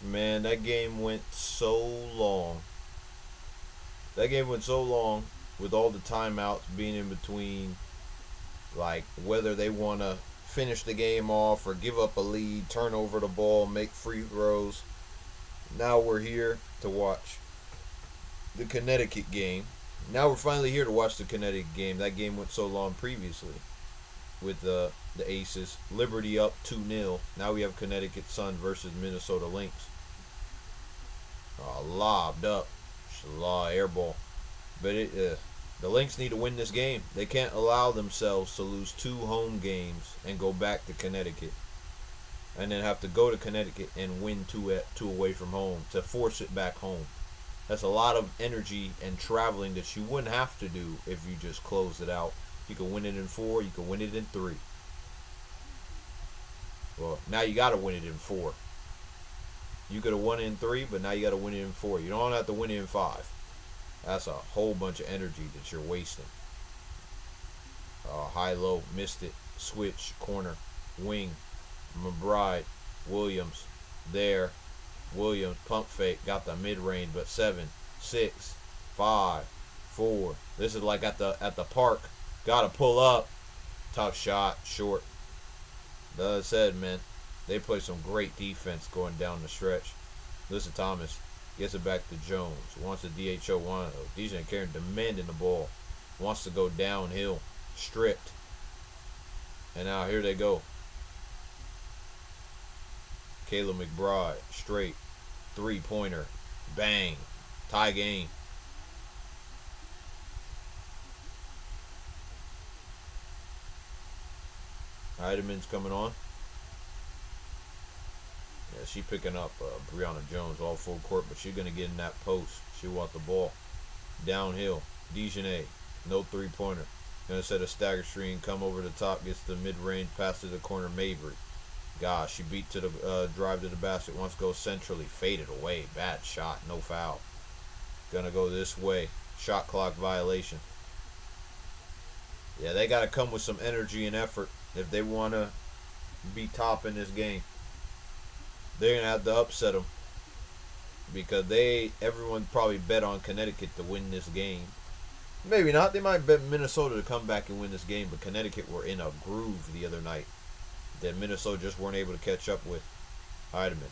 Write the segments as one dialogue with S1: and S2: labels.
S1: Man, that game went so long. That game went so long with all the timeouts being in between, like whether they want to finish the game off or give up a lead, turn over the ball, make free throws. Now we're here to watch the Connecticut game. Now we're finally here to watch the Connecticut game. That game went so long previously with the Aces. Liberty up 2-0. Now we have Connecticut Sun versus Minnesota Lynx. Lobbed up. Law air ball. But the Lynx need to win this game. They can't allow themselves to lose 2 home games and go back to Connecticut. And then have to go to Connecticut and win two away from home to force it back home. That's a lot of energy and traveling that you wouldn't have to do if you just closed it out. You can win it in 4. You can win it in 3. Well, now you got to win it in 4. You could have won it in 3, but now you got to win it in 4. You don't have to win it in 5. That's a whole bunch of energy that you're wasting. High-low, missed it. Switch, corner, wing. McBride, Williams, there. Williams, pump fake, got the mid-range, but 7, 6, 5, 4. This is like at the park. Got to pull up. Tough shot, short. As I said, man, they play some great defense going down the stretch. Listen, Thomas gets it back to Jones. Wants the DHO. DJ Karen demanding the ball. Wants to go downhill. Stripped. And now here they go. Caleb McBride. Straight. 3-pointer. Bang. Tie game. Heideman's coming on. Yeah, she picking up Brianna Jones all full court, but she's going to get in that post. She want the ball. Downhill. Dejanay. No 3-pointer. Going to set a stagger screen. Come over the top. Gets the mid-range. Pass to the corner. Mabry. Gosh, she beat to the drive to the basket. Wants to go centrally. Faded away. Bad shot. No foul. Going to go this way. Shot clock violation. Yeah, they got to come with some energy and effort if they want to be top in this game. They're going to have to upset them because everyone probably bet on Connecticut to win this game. Maybe not. They might bet Minnesota to come back and win this game, but Connecticut were in a groove the other night that Minnesota just weren't able to catch up with. Heidemann.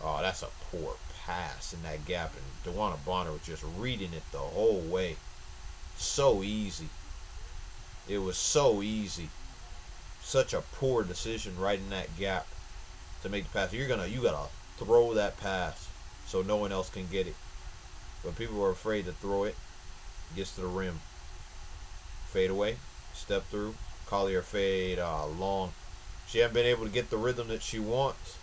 S1: Oh, that's a poor pass in that gap, and DeWanna Bonner was just reading it the whole way. So easy. It was so easy. Such a poor decision right in that gap to make the pass. You gotta throw that pass so no one else can get it. But people are afraid to throw it. Gets to the rim. Fade away. Step through. Collier fade. Long. She hasn't been able to get the rhythm that she wants.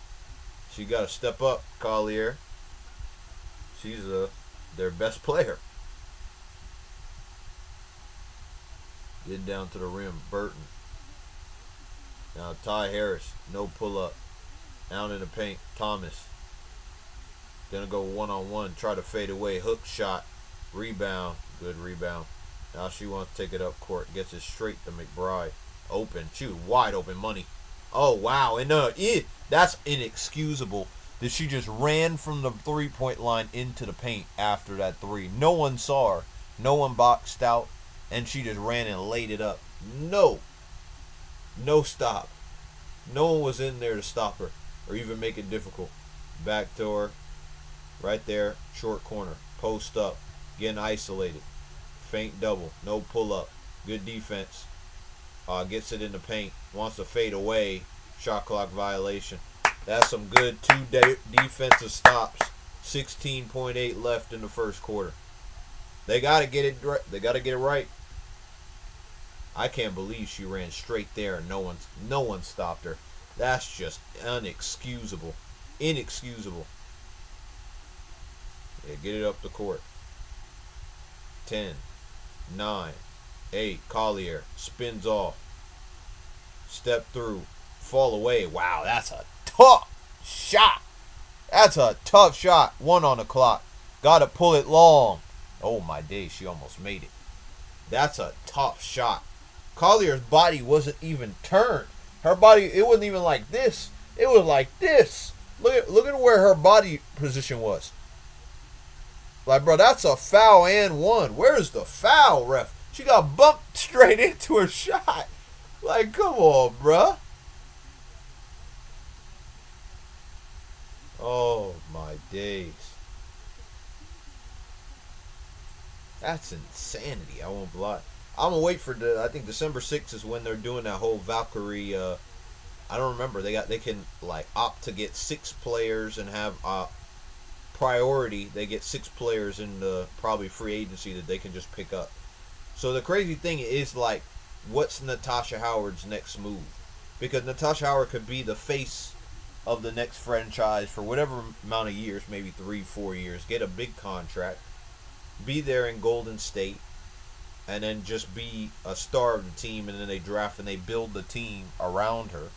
S1: She got to step up, Collier. She's their best player. Getting down to the rim. Burton. Now Ty Harris. No pull-up. Down in the paint. Thomas. Gonna go one-on-one. Try to fade away. Hook shot. Rebound. Good rebound. Now she wants to take it up court. Gets it straight to McBride. Open. She was wide open money. Oh, wow. And that's inexcusable that she just ran from the three-point line into the paint after that 3. No one saw her. No one boxed out. And she just ran and laid it up. No stop. No one was in there to stop her or even make it difficult. Back to her. Right there. Short corner. Post up. Getting isolated. Feint double. No pull up. Good defense. Gets it in the paint. Wants to fade away. Shot clock violation. That's some good 2 defensive stops. 16.8 left in the first quarter. They got to get it right. They got to get it right. I can't believe she ran straight there and no one stopped her. That's just inexcusable. Inexcusable. Yeah, get it up the court. 10, 9, 8. Collier spins off. Step through. Fall away. Wow, that's a tough shot. That's a tough shot. 1 on the clock. Got to pull it long. Oh, my days. She almost made it. That's a tough shot. Collier's body wasn't even turned. Her body, it wasn't even like this. It was like this. Look at where her body position was. Like, bro, that's a foul and one. Where's the foul, ref? She got bumped straight into her shot. Like, come on, bruh. Oh, my days. That's insanity. I won't lie. I'm going to wait for I think December 6th is when they're doing that whole Valkyrie. I don't remember. They can, like, opt to get 6 players and have priority. They get 6 players in the probably free agency that they can just pick up. So the crazy thing is, like, what's Natasha Howard's next move? Because Natasha Howard could be the face of the next franchise for whatever amount of years, maybe 3-4 years, get a big contract, be there in Golden State, and then just be a star of the team, and then they draft and they build the team around her.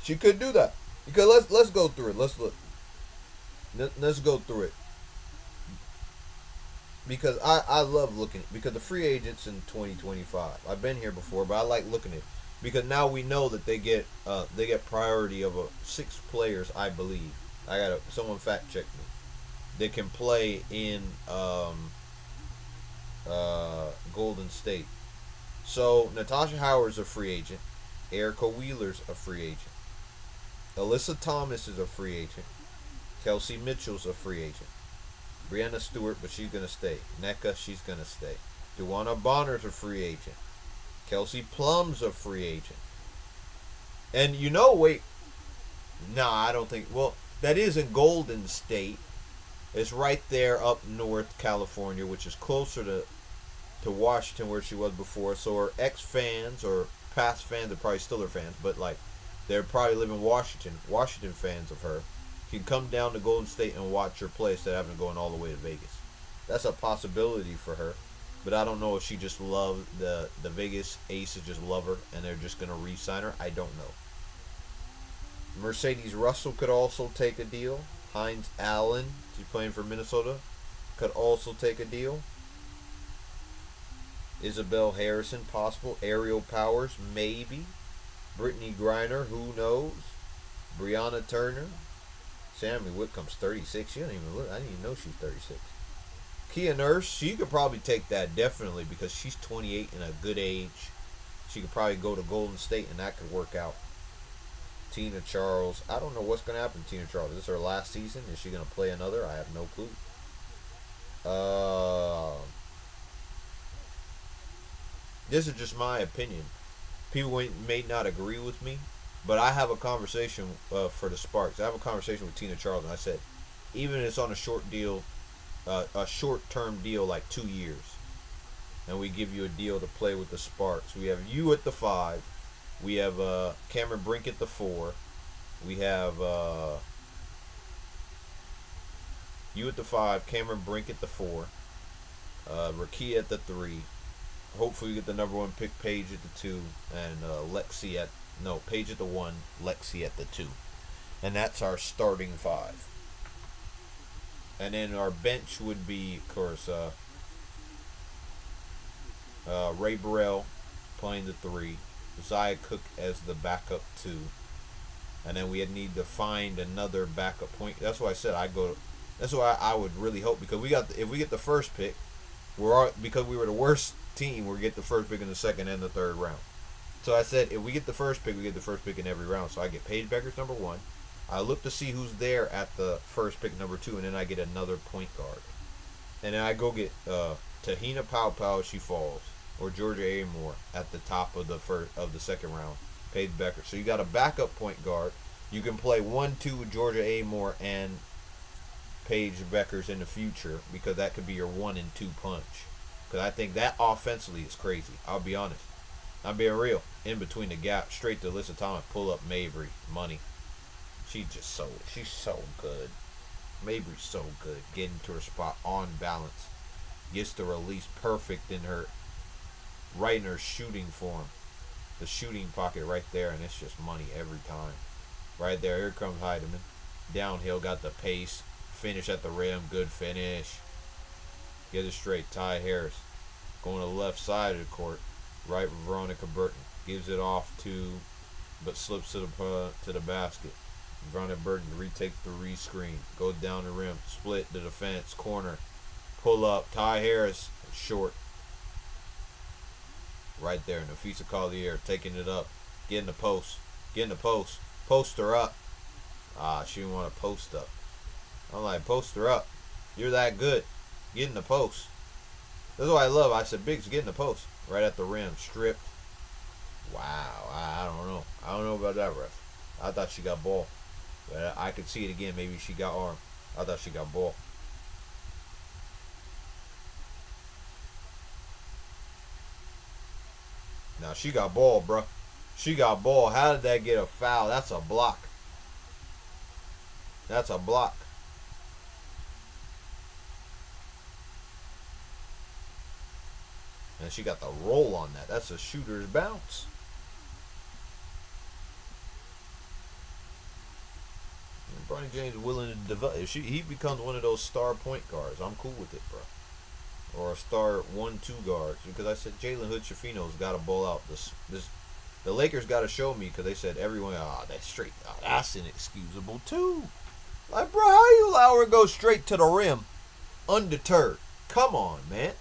S1: She could do that. Because let's go through it. Let's go through it. Because I love looking at, because the free agents in 2025. I've been here before, but I like looking at it. Because now we know that they get priority of 6 players, I believe. Someone fact check me. They can play in Golden State. So Natasha Howard's a free agent. Erica Wheeler's a free agent. Alyssa Thomas is a free agent. Kelsey Mitchell's a free agent. Brianna Stewart, but she's going to stay. NECA, she's going to stay. Duana Bonner's a free agent. Kelsey Plum's a free agent. And I don't think, that is in Golden State. It's right there up north, California, which is closer to Washington where she was before. So her ex-fans or past fans are probably still her fans, but like they're probably live in Washington fans of her can come down to Golden State and watch her play instead of having to go all the way to Vegas. That's a possibility for her. But I don't know if she just loved the Vegas Aces just love her and they're just going to re-sign her. I don't know. Mercedes Russell could also take a deal. Hines Allen, she's playing for Minnesota, could also take a deal. Isabel Harrison, possible. Aerial Powers, maybe. Brittany Griner, who knows? Brianna Turner. Sammy Whitcomb's 36. I didn't even know she's 36. Kia Nurse, she could probably take that definitely because she's 28 and a good age. She could probably go to Golden State and that could work out. Tina Charles, I don't know what's going to happen to Tina Charles. Is this her last season? Is she going to play another? I have no clue. This is just my opinion. People may not agree with me, but I have a conversation for the Sparks. I have a conversation with Tina Charles, and I said, even if it's on a short deal, a short-term deal like 2 years, and we give you a deal to play with the Sparks. We have you at the 5. We have Cameron Brink at the 4. We have you at the 5, Cameron Brink at the 4, Rakia at the 3. Hopefully we get the number 1 pick, Paige at the 2, and Paige at the 1, Lexi at the 2. And that's our starting 5. And then our bench would be, of course, Ray Burrell playing the 3, Zia Cook as the backup 2, and then we need to find another backup point. That's why I said that's why I would really hope, because if we get the first pick, because we were the worst team, we'll get the first pick in the second and the third round. So I said if we get the first pick, we get the first pick in every round. So I get Paige Beckers number 1. I look to see who's there at the first pick number 2, and then I get another point guard. And then I go get Tahina Pau if she falls, or Georgia Amore at the top of the second round. Paige Becker. So you got a backup point guard. You can play 1-2 with Georgia Amore and Paige Beckers in the future, because that could be your 1 and 2 punch. Because I think that offensively is crazy. I'll be honest. I'm being real. In between the gap, straight to Alyssa Thomas, pull up Mabry, money. She's so good. Mabry's so good. Getting to her spot on balance. Gets the release perfect right in her shooting form. The shooting pocket right there, and it's just money every time. Right there, here comes Heidemann. Downhill, got the pace. Finish at the rim, good finish. Get it straight, Ty Harris. Going to the left side of the court. Right with Veronica Burton. Gives it off but slips to the basket. Veronica Burton retakes the re-screen. Goes down the rim. Split the defense. Corner. Pull up. Ty Harris. Short. Right there. Nafisa Collier taking it up. Getting the post. Getting the post. Post her up. She didn't want to post up. I'm like, post her up. You're that good. Get in the post. That's what I love. I said, Biggs, get in the post. Right at the rim. Stripped. Wow. I don't know. I don't know about that, ref. I thought she got ball. But I could see it again. Maybe she got arm. I thought she got ball. Now, she got ball, bro. She got ball. How did that get a foul? That's a block. That's a block. And she got the roll on that. That's a shooter's bounce. And Bronny James is willing to develop. If he becomes one of those star point guards, I'm cool with it, bro. Or a star 1-2 guards. Because I said Jalen Hood-Schifino's got to ball out. The Lakers got to show me because they said everyone, that's straight. That's inexcusable too. Like, bro, how you allow her to go straight to the rim undeterred? Come on, man.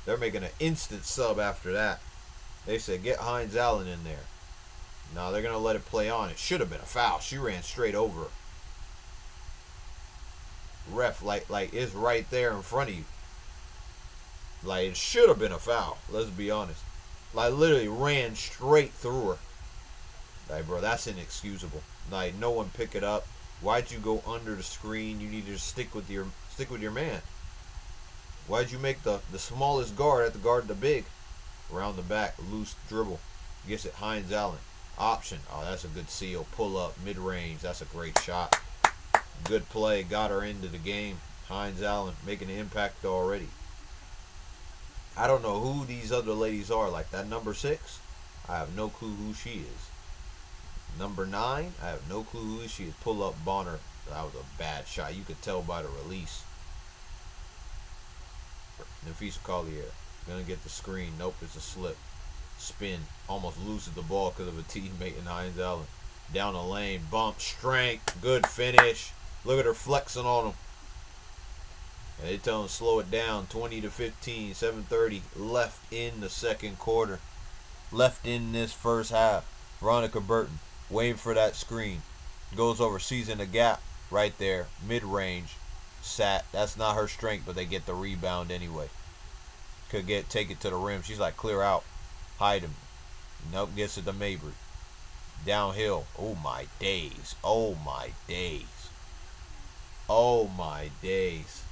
S1: They're making an instant sub after that. They said, get Hines Allen in there. No, they're going to let it play on. It should have been a foul. She ran straight over her. Ref, like it's right there in front of you. Like, it should have been a foul. Let's be honest. Like, literally ran straight through her. Like, bro, that's inexcusable. Like, no one pick it up. Why'd you go under the screen? You need to stick with your man. Why'd you make the smallest guard at the guard the big? Around the back, loose dribble. Gets it, Hines Allen. Option. Oh, that's a good seal. Pull up, mid-range. That's a great shot. Good play. Got her into the game. Hines Allen making an impact already. I don't know who these other ladies are. Like that number 6, I have no clue who she is. Number 9, I have no clue who she is. Pull up Bonner. That was a bad shot. You could tell by the release. Nafisa Collier. Gonna get the screen. Nope, it's a slip. Spin. Almost loses the ball because of a teammate in Hines Allen. Down the lane. Bump. Strength. Good finish. Look at her flexing on him. And they tell him to slow it down. 20-15. 7:30 left in the second quarter. Left in this first half. Veronica Burton waiting for that screen. Goes over. Sees in the gap. Right there. Mid-range. Sat. That's not her strength, but they get the rebound anyway. Take it to the rim. She's like, clear out. Hide him. Nope, gets it to Mabry. Downhill. Oh my days. Oh my days. Oh my days.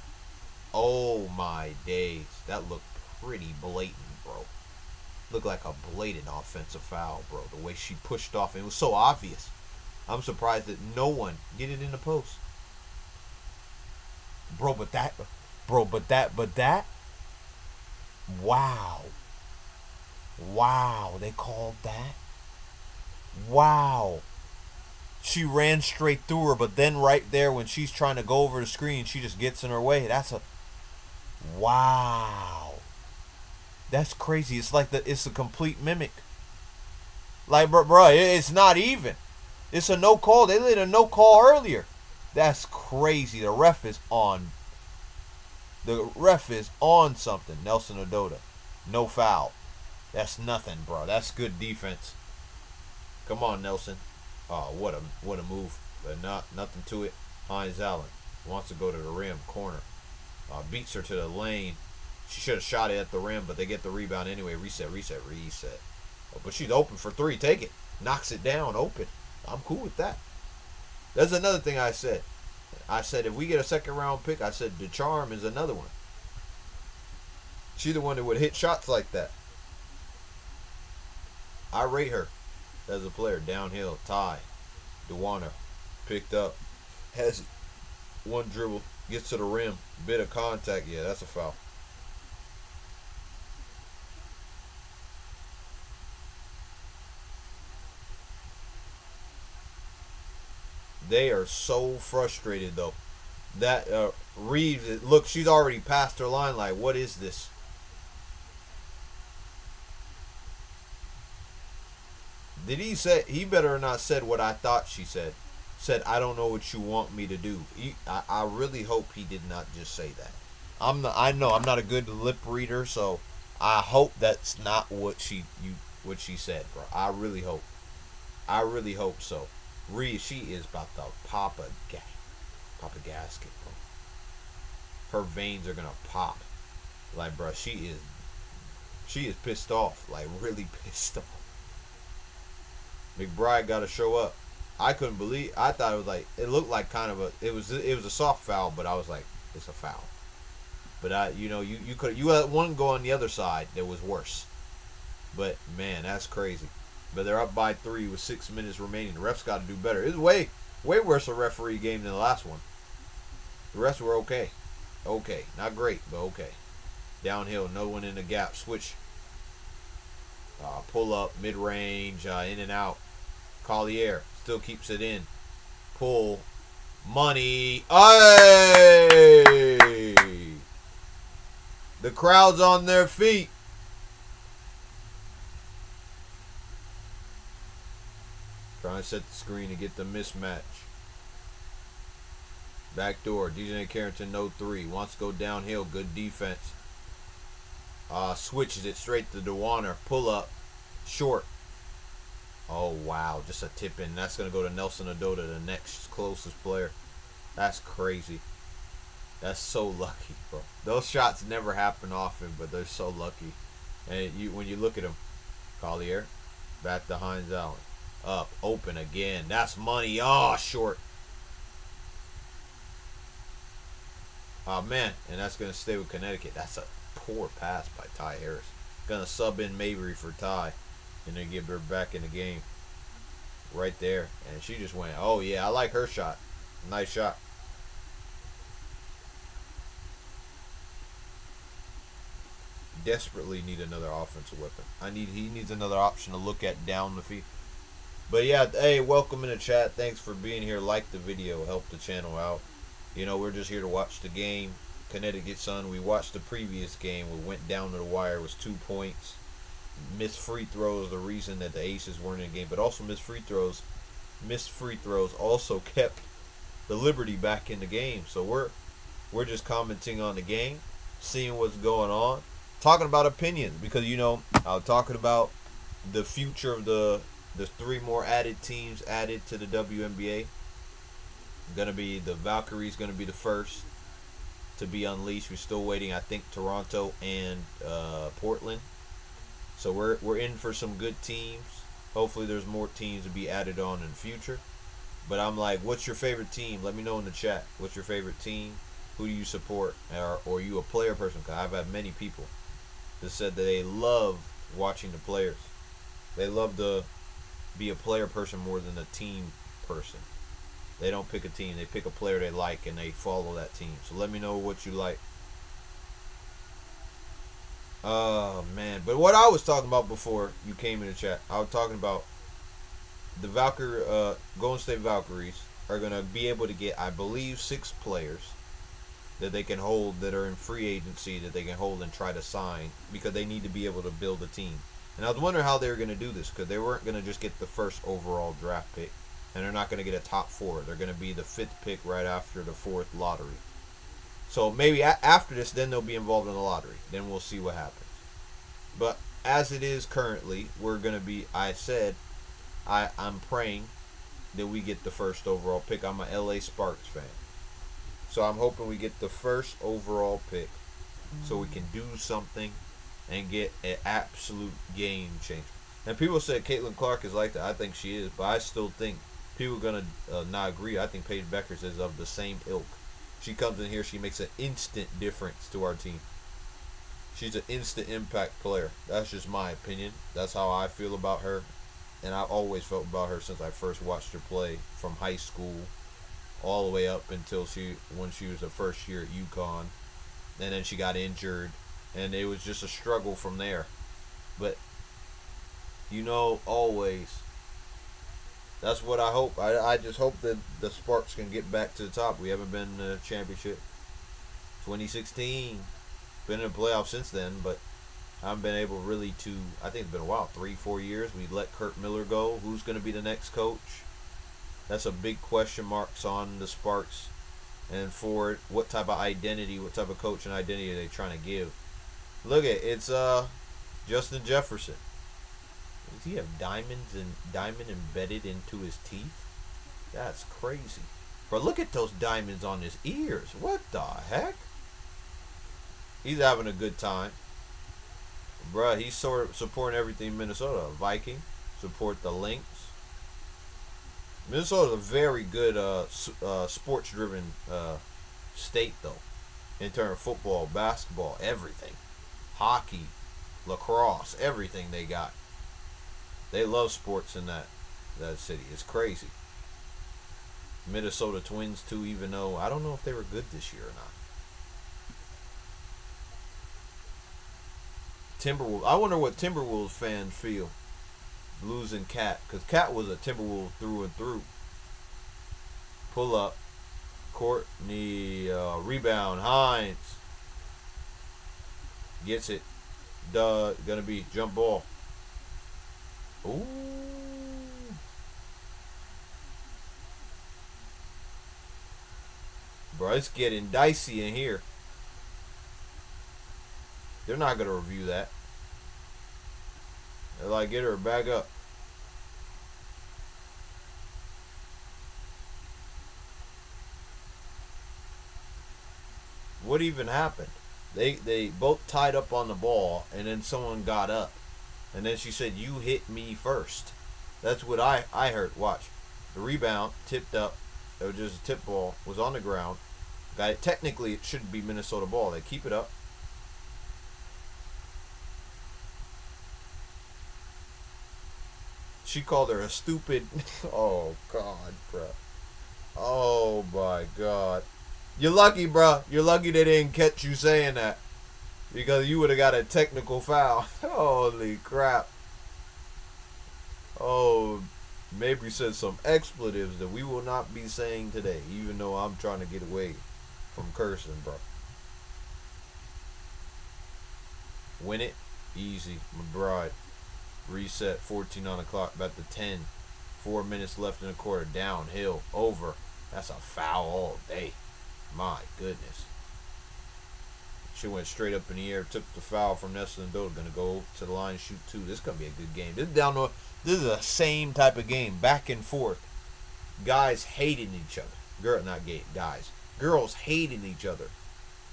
S1: Oh my days. That looked pretty blatant, bro. Looked like a blatant offensive foul, bro. The way she pushed off. It was so obvious. I'm surprised that no one get it in the post. Bro, but that. Wow. Wow, they called that? Wow. She ran straight through her, but then right there when she's trying to go over the screen, she just gets in her way. That's a... Wow. That's crazy. It's like it's a complete mimic. Like, bro, it's not even. It's a no call. They did a no call earlier. That's crazy. The ref is on. The ref is on something. Nelson Ododa. No foul. That's nothing, bro. That's good defense. Come on, Nelson. Oh, what a move. But nothing to it. Hines Allen wants to go to the rim. Corner. Beats her to the lane. She should have shot it at the rim, but they get the rebound anyway. Reset. Oh, but she's open for 3. Take it. Knocks it down. Open. I'm cool with that. That's another thing I said. I said if we get a second round pick, I said DeCharm is another one. She's the one that would hit shots like that. I rate her as a player. Downhill. Ty. DeWanna. Picked up. Has it. One dribble. Gets to the rim. Bit of contact. Yeah, that's a foul. They are so frustrated, though. That Reeves, look, she's already past her line. Like, what is this? Did he say? He better not said what I thought she said. said, "I don't know what you want me to do." I really hope he did not just say that. I know I'm not a good lip reader, so I hope that's not what she said, bro. I really hope so. She is about to pop a gasket, bro. Her veins are gonna pop. Like, bro, she is pissed off, like really pissed off. McBride got to show up. I couldn't believe. I thought it was like it looked like kind of a. It was a soft foul, but I was like, it's a foul. But you had one go on the other side that was worse. But man, that's crazy. But they're up by 3 with 6 minutes remaining. The refs got to do better. It's way worse a referee game than the last one. The refs were okay, not great, but okay. Downhill, no one in the gap. Switch. Pull up, mid range, in and out. Collier still keeps it in. Pull. Money. Hey! The crowd's on their feet. Trying to set the screen to get the mismatch. Back door. DJ Carrington, no 3. Wants to go downhill. Good defense. Switches it straight to DeWanner. Pull up. Short. Oh, wow. Just a tip in. That's going to go to Nelson Adota, the next closest player. That's crazy. That's so lucky, bro. Those shots never happen often, but they're so lucky. And when you look at them, Collier, back to Hines Allen. Up, open again. That's money. Oh, short. Oh, man. And that's going to stay with Connecticut. That's a poor pass by Ty Harris. Going to sub in Mabry for Ty. And then get her back in the game. Right there. And she just went, oh, yeah, I like her shot. Nice shot. Desperately need another offensive weapon. He needs another option to look at down the field. But yeah, hey, welcome in the chat. Thanks for being here. Like the video, help the channel out. You know, we're just here to watch the game. Connecticut Sun. We watched the previous game. We went down to the wire. It was 2 points. Missed free throws, the reason that the Aces weren't in the game, but also missed free throws. Missed free throws also kept the Liberty back in the game. So we're just commenting on the game, seeing what's going on, talking about opinions, because I'm talking about the future of the 3 more added teams added to the WNBA. Gonna be the Valkyries, gonna be the first to be unleashed. We're still waiting, I think, Toronto and Portland. So we're in for some good teams. Hopefully there's more teams to be added on in the future. But I'm like, what's your favorite team? Let me know in the chat. What's your favorite team? Who do you support? Or are you a player person? Because I've had many people that said that they love watching the players. They love to be a player person more than a team person. They don't pick a team. They pick a player they like and they follow that team. So let me know what you like. Oh, man. But what I was talking about before you came in the chat, I was talking about the Golden State Valkyries are going to be able to get, I believe, 6 players that they can hold that are in free agency that they can hold and try to sign because they need to be able to build a team. And I was wondering how they were going to do this because they weren't going to just get the first overall draft pick and they're not going to get a top 4. They're going to be the 5th pick right after the 4th lottery. So maybe after this, then they'll be involved in the lottery. Then we'll see what happens. But as it is currently, we're going to be, I'm praying that we get the first overall pick. I'm a LA Sparks fan. So I'm hoping we get the first overall pick so we can do something and get an absolute game changer. And people said Caitlin Clark is like that. I think she is. But I still think people are going to not agree. I think Paige Beckers is of the same ilk. She comes in here, she makes an instant difference to our team. She's an instant impact player. That's just my opinion. That's how I feel about her. And I've always felt about her since I first watched her play from high school all the way up until when she was the first year at UConn. And then she got injured. And it was just a struggle from there. But, always, that's what I hope. I just hope that the Sparks can get back to the top. We haven't been in the championship. 2016. Been in the playoffs since then, but I haven't been able really to, I think it's been a while, 3-4 years. We let Kurt Miller go. Who's going to be the next coach? That's a big question marks on the Sparks and for what type of identity, what type of coaching identity are they trying to give. Look at it's Justin Jefferson. Does he have diamond embedded into his teeth? That's crazy. But look at those diamonds on his ears. What the heck? He's having a good time. Bruh, he's sort of supporting everything in Minnesota. Viking, support the Lynx. Minnesota's a very good sports-driven state, though, in terms of football, basketball, everything. Hockey, lacrosse, everything they got. They love sports in that city. It's crazy. Minnesota Twins, too, even though I don't know if they were good this year or not. Timberwolves. I wonder what Timberwolves fans feel losing Cat, because Cat was a Timberwolves through and through. Pull up. Courtney, rebound. Hines gets it. Gonna be jump ball. Ooh. Bro, it's getting dicey in here. They're not going to review that. They're like, get her back up. What even happened? They both tied up on the ball, and then someone got up. And then she said, you hit me first. That's what I heard. Watch. The rebound, tipped up. It was just a tip ball. Was on the ground. Got it. Technically, it should be Minnesota ball. They keep it up. She called her a stupid. Oh, God, bro. Oh, my God. You're lucky, bro. You're lucky they didn't catch you saying that. Because you would have got a technical foul. Holy crap. Oh, Mabry said some expletives that we will not be saying today. Even though I'm trying to get away from cursing, bro. Win it. Easy. McBride. Reset. 14 on the clock. About to 10. 4 minutes left in the quarter. Downhill. Over. That's a foul all day. My goodness. She went straight up in the air. Took the foul from Nessa and Doe. Gonna go to the line, shoot two. This is gonna be a good game. This is the same type of game. Back and forth. Guys hating each other. Guys. Girls hating each other.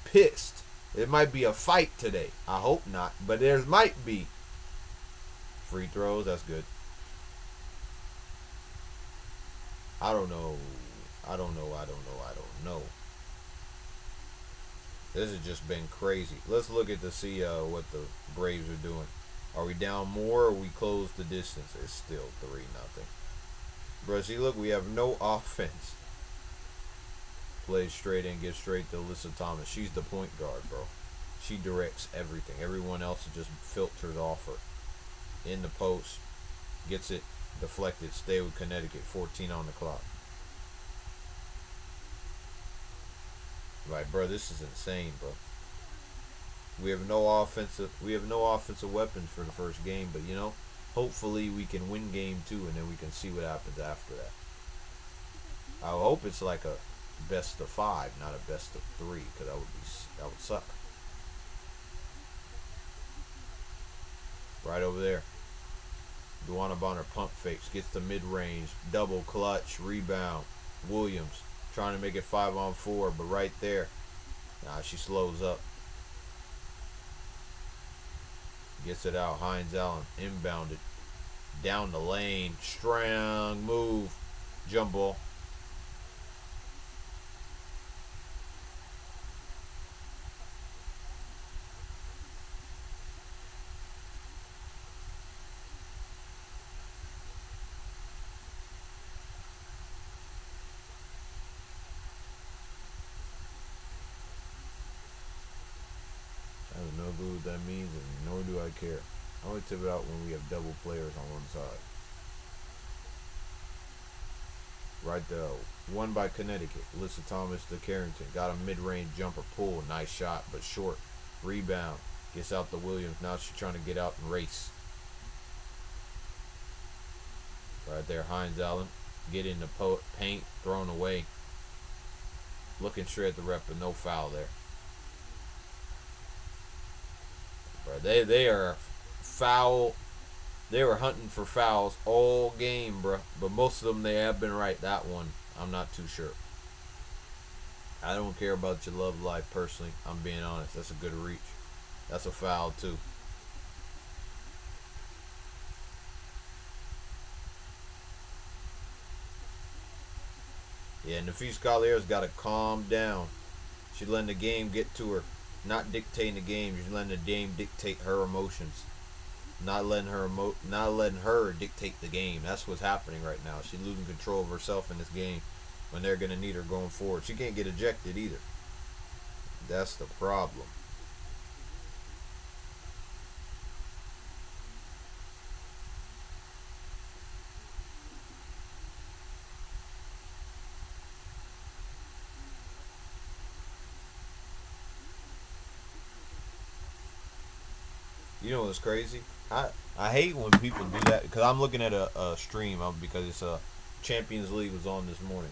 S1: Pissed. It might be a fight today. I hope not. But there might be. Free throws. That's good. I don't know. This has just been crazy. Let's look at to see what the Braves are doing. Are we down more or we close the distance? It's still 3-0. Bro, see, look, we have no offense. Plays straight in, gets straight to Alyssa Thomas. She's the point guard, bro. She directs everything. Everyone else just filters off her. In the post. Gets it deflected. Stay with Connecticut. 14 on the clock. Right, bro, this is insane, bro. We have no offensive weapons for the first game, but hopefully we can win game 2 and then we can see what happens after that. I hope it's like a best of 5, not a best of 3, because that would suck. Right over there. Duana Bonner pump fakes, gets the mid-range, double clutch, rebound. Williams trying to make it 5-on-4, but right there. Nah, she slows up. Gets it out. Hines Allen inbounded. Down the lane. Strong move. Jump ball. I have no clue what that means, and nor do I care. I only tip it out when we have double players on one side. Right there. One by Connecticut. Alyssa Thomas to Carrington. Got a mid-range jumper pull. Nice shot, but short. Rebound. Gets out to Williams. Now she's trying to get out and race. Right there. Hines Allen. get in the paint, thrown away, looking straight at the ref, but no foul there. Bro, they are foul. They were hunting for fouls all game, bro. But most of them they have been right. That one, I'm not too sure. I don't care about your love life personally. I'm being honest. That's a good reach. That's a foul too. Yeah, and Nafis Collier's got to calm down. She's letting the game get to her, not dictating the game. She's letting the game dictate her emotions, not letting her dictate the game. That's what's happening right now. She's losing control of herself in this game when they're gonna need her going forward. She can't get ejected either. That's the problem. You know what's crazy? I hate when people do that because I'm looking at a stream because it's a Champions League was on this morning,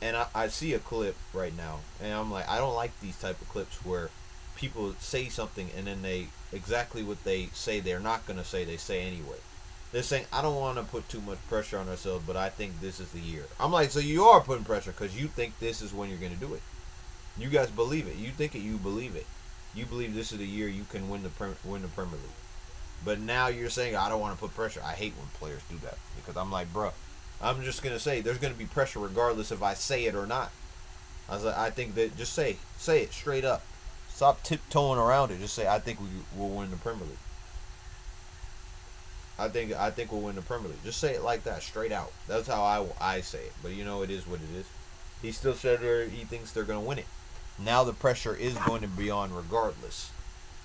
S1: and I see a clip right now, and I'm like, I don't like these type of clips where people say something and then they exactly what they say they're not gonna say they say anyway. They're saying I don't want to put too much pressure on ourselves, but I think this is the year. I'm like, so you are putting pressure because you think this is when you're gonna do it. You guys believe it. You think it. You believe it. You believe this is the year you can win the Premier League. But now you're saying I don't want to put pressure. I hate when players do that because I'm like, bro, I'm just gonna say there's gonna be pressure regardless if I say it or not. I was like, I think that just say it straight up. Stop tiptoeing around it. Just say I think we will win the Premier League. I think we'll win the Premier League. Just say it like that, straight out. That's how I say it. But you know, it is what it is. He still said he thinks they're gonna win it. Now the pressure is going to be on regardless.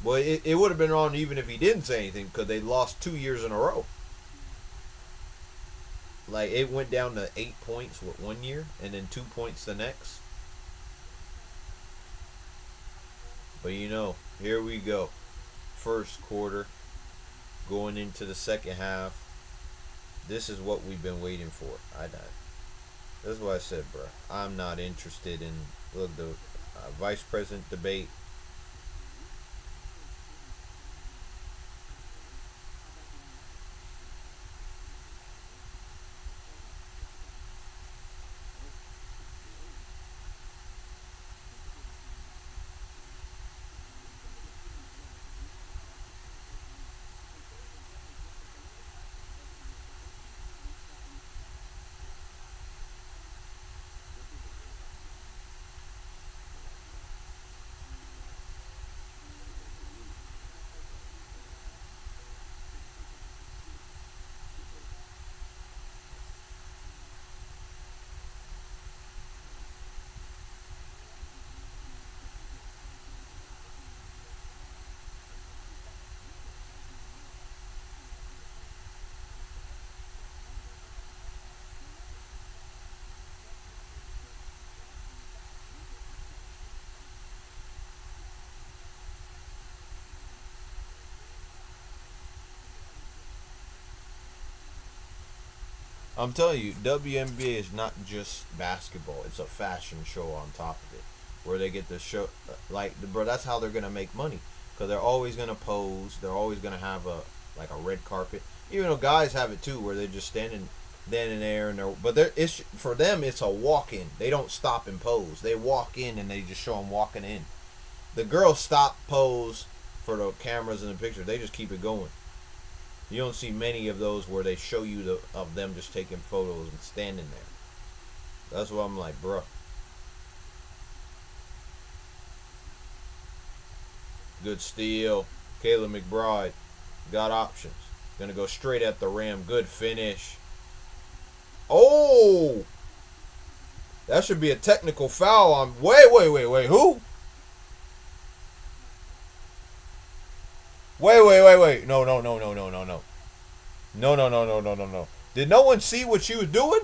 S1: Well, it would have been on even if he didn't say anything because they lost 2 years in a row. Like, it went down to 8 points with 1 year and then 2 points the next. But you know, here we go. First quarter, going into the second half. This is what we've been waiting for. That's what I said, bro. I'm not interested in the vice president debate. I'm telling you, WNBA is not just basketball. It's a fashion show on top of it, where they get to show, like, bro. That's how they're gonna make money, because they're always gonna pose. They're always gonna have a red carpet. Even though guys have it too, where they're just standing there and it's for them it's a walk in. They don't stop and pose. They walk in and they just show them walking in. The girls stop pose for the cameras in the picture. They just keep it going. You don't see many of those where they show you of them just taking photos and standing there. That's why I'm like, bro. Good steal. Kayla McBride got options. Gonna go straight at the rim. Good finish. Oh! That should be a technical foul on. Wait. Who? Wait. No. No. Did no one see what she was doing?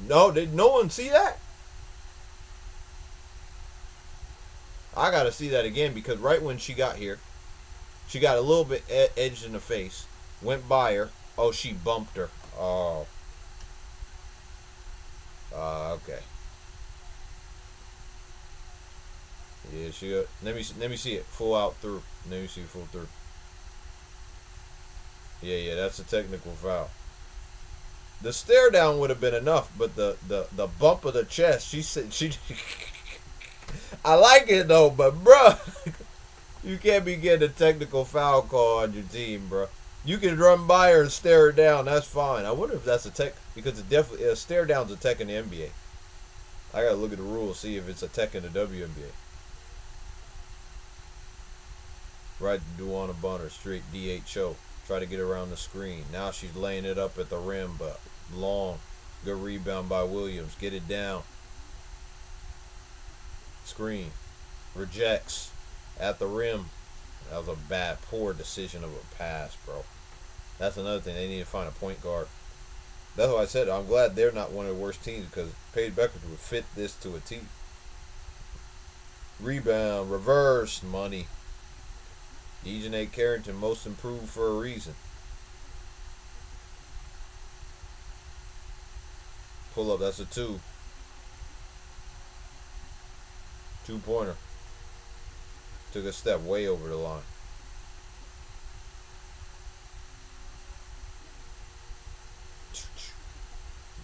S1: No, did no one see that? I gotta see that again because right when she got here, she got a little bit edged in the face. Went by her. Oh, she bumped her. Oh. Okay. Yeah, she. Let me see it full out through. Let me see it full through. Yeah, that's a technical foul. The stare down would have been enough, but the bump of the chest. She said she. I like it though, but bruh, you can't be getting a technical foul call on your team, bruh. You can run by her and stare her down. That's fine. I wonder if that's a tech because it definitely a stare down's a tech in the NBA. I gotta look at the rules, see if it's a tech in the WNBA. Right to Duana Bonner, straight DHO. Try to get around the screen. Now she's laying it up at the rim, but long. Good rebound by Williams. Get it down. Screen. Rejects. At the rim. That was a bad, poor decision of a pass, bro. That's another thing. They need to find a point guard. That's why I said I'm glad they're not one of the worst teams because Paige Beckers would fit this to a T. Rebound. Reverse. Money. Dejanay Carrington, most improved for a reason. Pull up, that's a 2. 2-pointer. Took a step way over the line.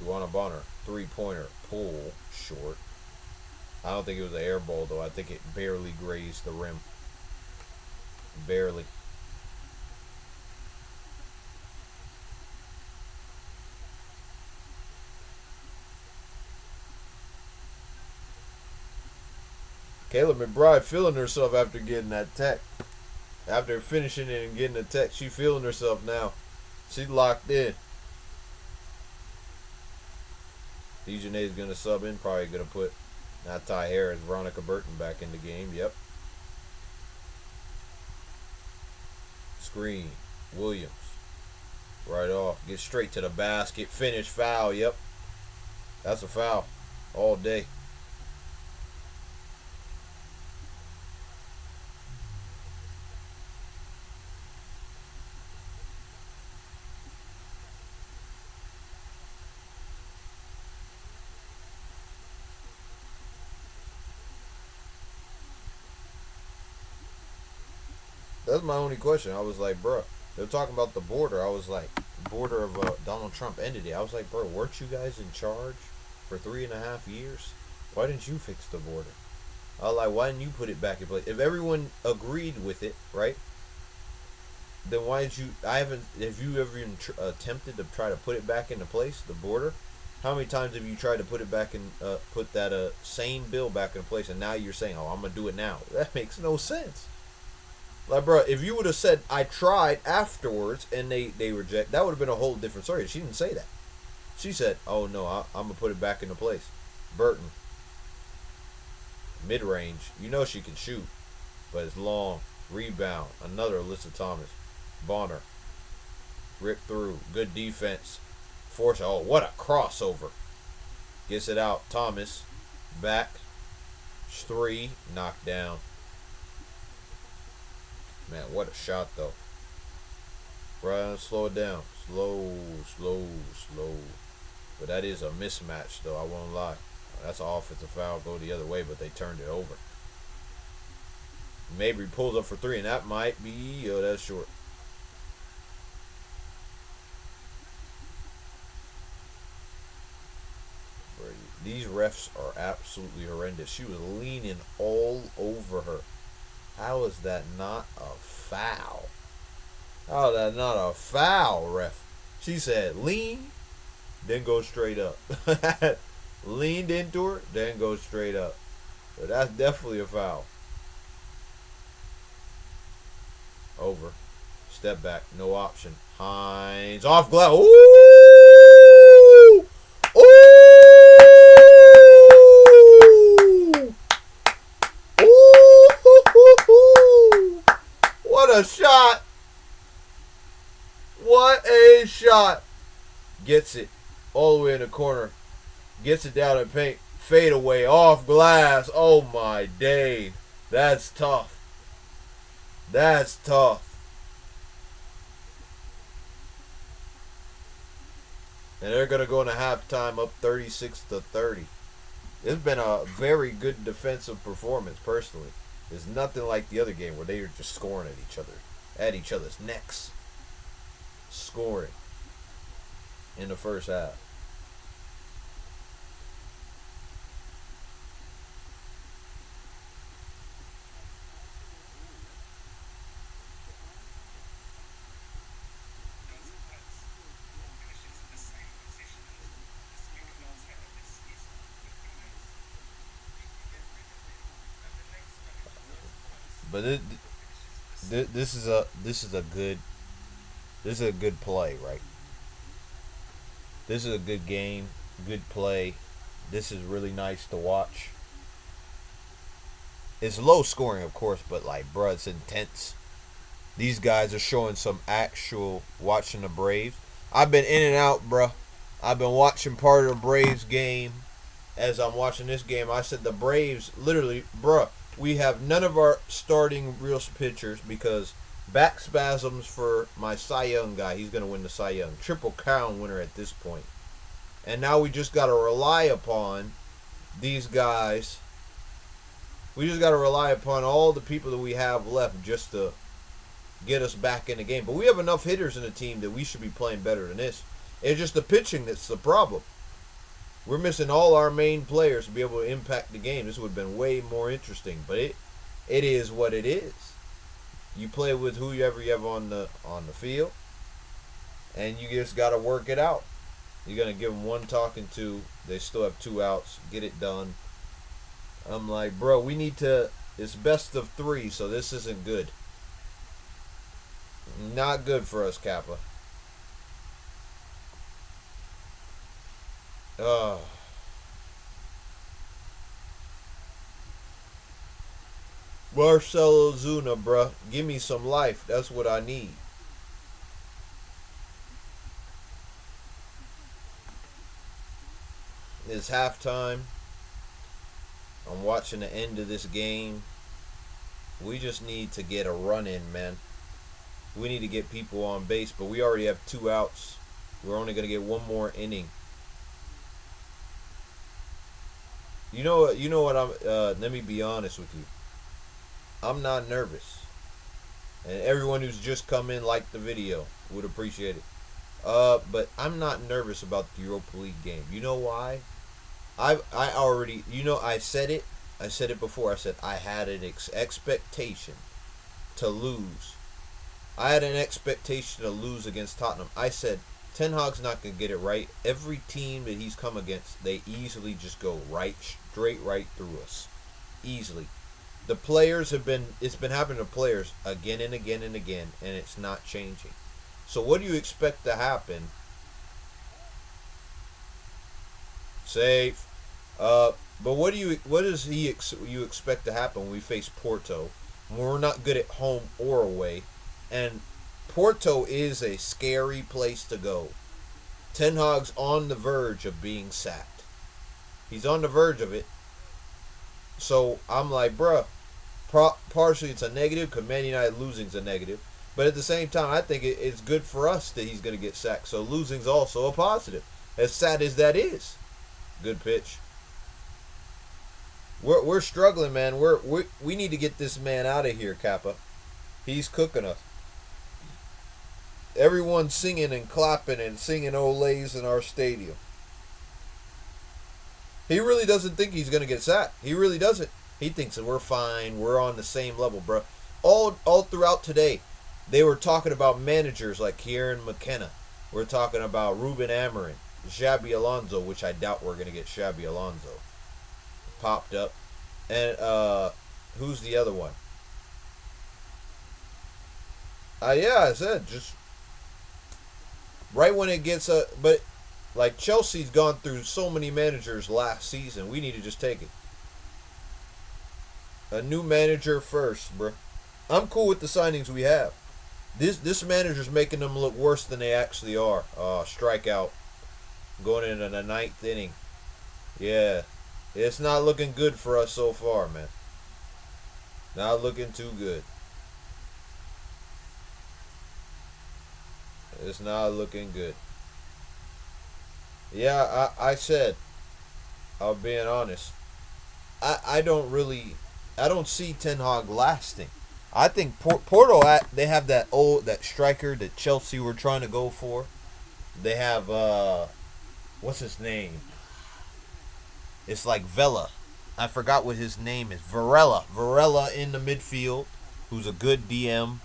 S1: Duana Bonner, 3-pointer. Pull, short. I don't think it was an air ball, though. I think it barely grazed the rim. Barely. Kayla McBride feeling herself after getting that tech. After finishing it and getting the tech, she feeling herself now. She's locked in. Dejanay's going to sub in. Probably going to put, not Ty Harris, Veronica Burton back in the game. Yep. Screen. Williams. Right off. Get straight to the basket. Finish. Foul. Yep. That's a foul. All day. That's my only question. I was like, bro, they're talking about the border. I was like, border of Donald Trump entity. I was like, bro, weren't you guys in charge for 3.5 years? Why didn't you fix the border? I was like, why didn't you put it back in place? If everyone agreed with it, right? Then why did you? Have you ever even attempted to try to put it back into place? The border. How many times have you tried to put it back in? Put that same bill back in place, and now you're saying, oh, I'm gonna do it now. That makes no sense. Like, bro, if you would have said, I tried afterwards and they reject, that would have been a whole different story. She didn't say that. She said, oh, no, I'm going to put it back into place. Burton. Mid-range. You know she can shoot, but it's long. Rebound. Another Alyssa Thomas. Bonner. Rip through. Good defense. Force. Oh, what a crossover. Gets it out. Thomas. Back. 3. Knocked down. Man, what a shot, though. Right, slow it down. Slow. But that is a mismatch, though. I won't lie. That's an offensive foul. Go the other way, but they turned it over. Mabry pulls up for 3, and that might be... Oh, that's short. These refs are absolutely horrendous. She was leaning all over her. How is that not a foul? How is that not a foul, ref? She said lean, then go straight up. Leaned into her, then go straight up. But that's definitely a foul. Over. Step back. No option. Hines off glass. Ooh! What a shot. What a shot. Gets it all the way in the corner. Gets it down in paint. Fade away off glass. Oh my days. That's tough. That's tough. And they're going to go into halftime up 36-30. It's been a very good defensive performance, personally. There's nothing like the other game where they were just scoring at each other's necks. Scoring in the first half. But this is a good play, right? This is a good game, good play. This is really nice to watch. It's low scoring, of course, but like, bruh, it's intense. These guys are showing some actual watching the Braves. I've been in and out, bruh. I've been watching part of the Braves game. As I'm watching this game, I said the Braves, literally, bruh, we have none of our starting real pitchers because back spasms for my Cy Young guy. He's going to win the Cy Young. Triple Crown winner at this point. And now we just got to rely upon these guys. We just got to rely upon all the people that we have left just to get us back in the game. But we have enough hitters in the team that we should be playing better than this. It's just the pitching that's the problem. We're missing all our main players to be able to impact the game. This would have been way more interesting, but it is what it is. You play with whoever you have on the field, and you just got to work it out. You're gonna give them one talking to. They still have 2 outs. Get it done. I'm like, bro, we need to. It's best of 3, so this isn't good. Not good for us, Kappa. Marcelo Zuna, bruh. Give me some life. That's what I need. It's halftime. I'm watching the end of this game. We just need to get a run in, man. We need to get people on base, but we already have 2 outs. We're only going to get one more inning. You know what I'm let me be honest with you. I'm not nervous. And everyone who's just come in liked the video. Would appreciate it. But I'm not nervous about the Europa League game. You know why? I already, I said it. I said it before. I said I had an expectation to lose. I had an expectation to lose against Tottenham. I said Ten Hag's not going to get it right. Every team that he's come against, they easily just go straight right through us. Easily. The players it's been happening to players again and again and again, and it's not changing. So what do you expect to happen? Safe. But what does you expect to happen when we face Porto? When we're not good at home or away, and Porto is a scary place to go. Ten Hag's on the verge of being sacked. He's on the verge of it. So I'm like, bruh, partially it's a negative because Man United losing's a negative. But at the same time, I think it's good for us that he's going to get sacked. So losing's also a positive. As sad as that is. Good pitch. We're struggling, man. We need to get this man out of here, Kappa. He's cooking us. Everyone's singing and clapping and singing Olays in our stadium. He really doesn't think he's going to get sacked. He really doesn't. He thinks that we're fine. We're on the same level, bro. All throughout today, they were talking about managers like Kieran McKenna. We're talking about Ruben Amorim, Xabi Alonso, which I doubt we're going to get Xabi Alonso. Popped up. And who's the other one? Yeah, I said just right when it gets but like Chelsea's gone through so many managers last season. We need to just take it. A new manager first, bro. I'm cool with the signings we have. This manager's making them look worse than they actually are. Strikeout. Going into the 9th inning. Yeah. It's not looking good for us so far, man. Not looking too good. It's not looking good. Yeah, I said, I'm being honest. I don't really, I don't see Ten Hag lasting. I think Porto, they have that striker that Chelsea were trying to go for. They have, what's his name? It's like Vela. I forgot what his name is. Varela in the midfield, who's a good DM.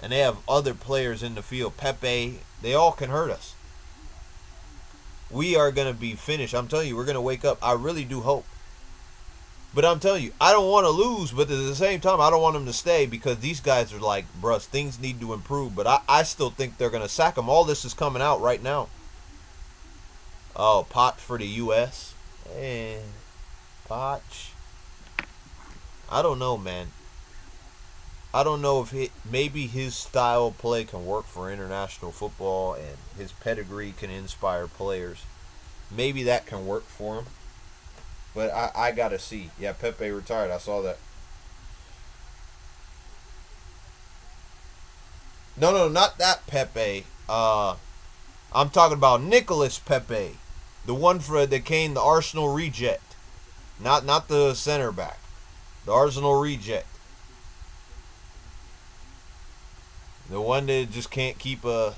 S1: And they have other players in the field. Pepe. They all can hurt us. We are going to be finished. I'm telling you, we're going to wake up. I really do hope. But I'm telling you, I don't want to lose, but at the same time, I don't want them to stay because these guys are like, bruh, things need to improve. But I still think they're going to sack them. All this is coming out right now. Oh, Pot for the U.S. Potch. I don't know, man. I don't know if maybe his style of play can work for international football and his pedigree can inspire players. Maybe that can work for him. But I got to see. Yeah, Pepe retired. I saw that. No, not that Pepe. I'm talking about Nicholas Pepe. The one that came the Arsenal reject. Not the center back. The Arsenal reject. The one that just can't keep just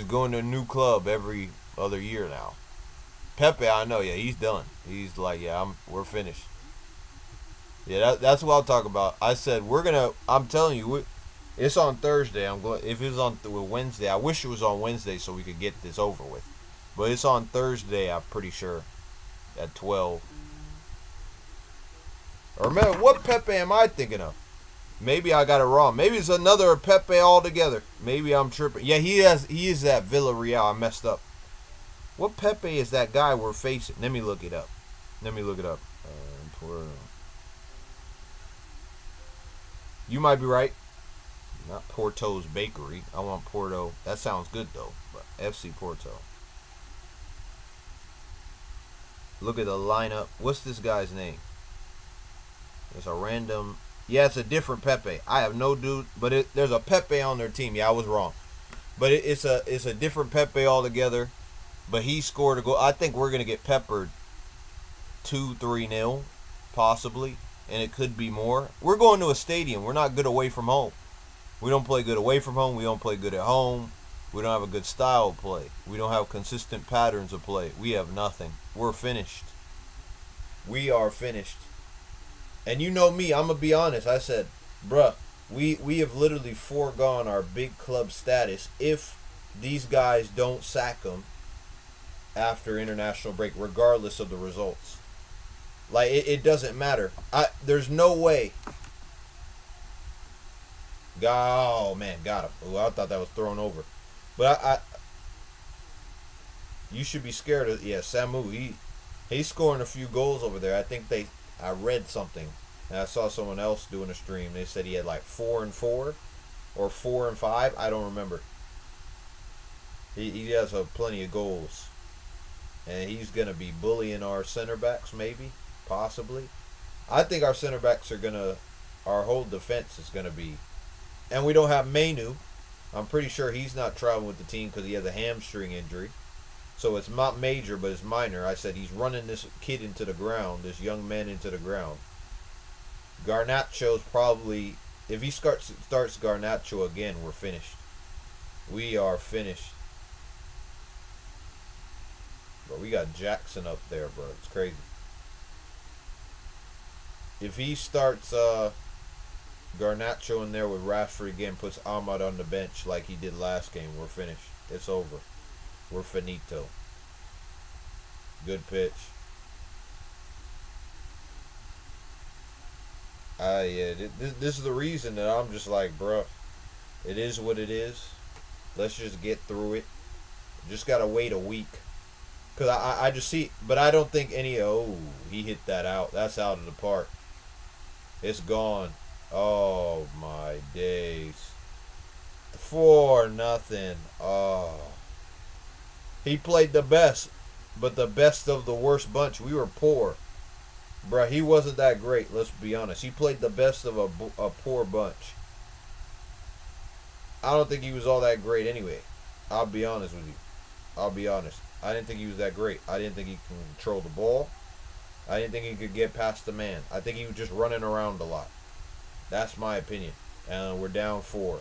S1: going to a new club every other year now. Pepe, I know, yeah, he's done. He's like, yeah, we're finished. Yeah, that's what I'll talk about. I said I'm telling you, it's on Thursday. I'm going. If it was on Wednesday, I wish it was on Wednesday so we could get this over with. But it's on Thursday, I'm pretty sure, at 12. Or remember, what Pepe am I thinking of? Maybe I got it wrong. Maybe it's another Pepe altogether. Maybe I'm tripping. Yeah, he is that Villarreal. I messed up. What Pepe is that guy we're facing? Let me look it up. You might be right. Not Porto's Bakery. I want Porto. That sounds good though. But FC Porto. Look at the lineup. What's this guy's name? It's a random. Yeah, it's a different Pepe. I have no dude, but there's a Pepe on their team. Yeah, I was wrong. But it's a different Pepe altogether. But he scored a goal. I think we're gonna get peppered 2-3-0, possibly, and it could be more. We're going to a stadium. We're not good away from home. We don't play good away from home. We don't play good at home. We don't have a good style of play. We don't have consistent patterns of play. We have nothing. We're finished. We are finished. And you know me, I'm going to be honest. I said, bruh, we have literally foregone our big club status if these guys don't sack them after international break, regardless of the results. Like, it doesn't matter. There's no way. Oh, man, got him. Ooh, I thought that was thrown over. But you should be scared of, yeah, Samu. He's scoring a few goals over there. I read something, and I saw someone else doing a stream. They said he had like 4 and 4, or 4 and 5. I don't remember. He has plenty of goals, and he's gonna be bullying our center backs, maybe, possibly. I think our center backs our whole defense is gonna be, and we don't have Mainu. I'm pretty sure he's not traveling with the team because he has a hamstring injury. So it's not major, but it's minor. I said he's running this kid into the ground, this young man into the ground. Garnacho's probably, if he starts Garnacho again, we're finished. We are finished. But we got Jackson up there, bro. It's crazy. If he starts Garnacho in there with Rashford again, puts Ahmad on the bench like he did last game, we're finished. It's over. We're finito. Good pitch. Yeah, this is the reason that I'm just like, bro, it is what it is. Let's just get through it. Just gotta wait a week. Because I just see, but I don't think he hit that out. That's out of the park. It's gone. Oh, my days. 4-0. Oh. He played the best, but the best of the worst bunch. We were poor. Bruh, he wasn't that great, let's be honest. He played the best of a poor bunch. I don't think he was all that great anyway. I'll be honest with you. I'll be honest. I didn't think he was that great. I didn't think he could control the ball. I didn't think he could get past the man. I think he was just running around a lot. That's my opinion. And we're down 4.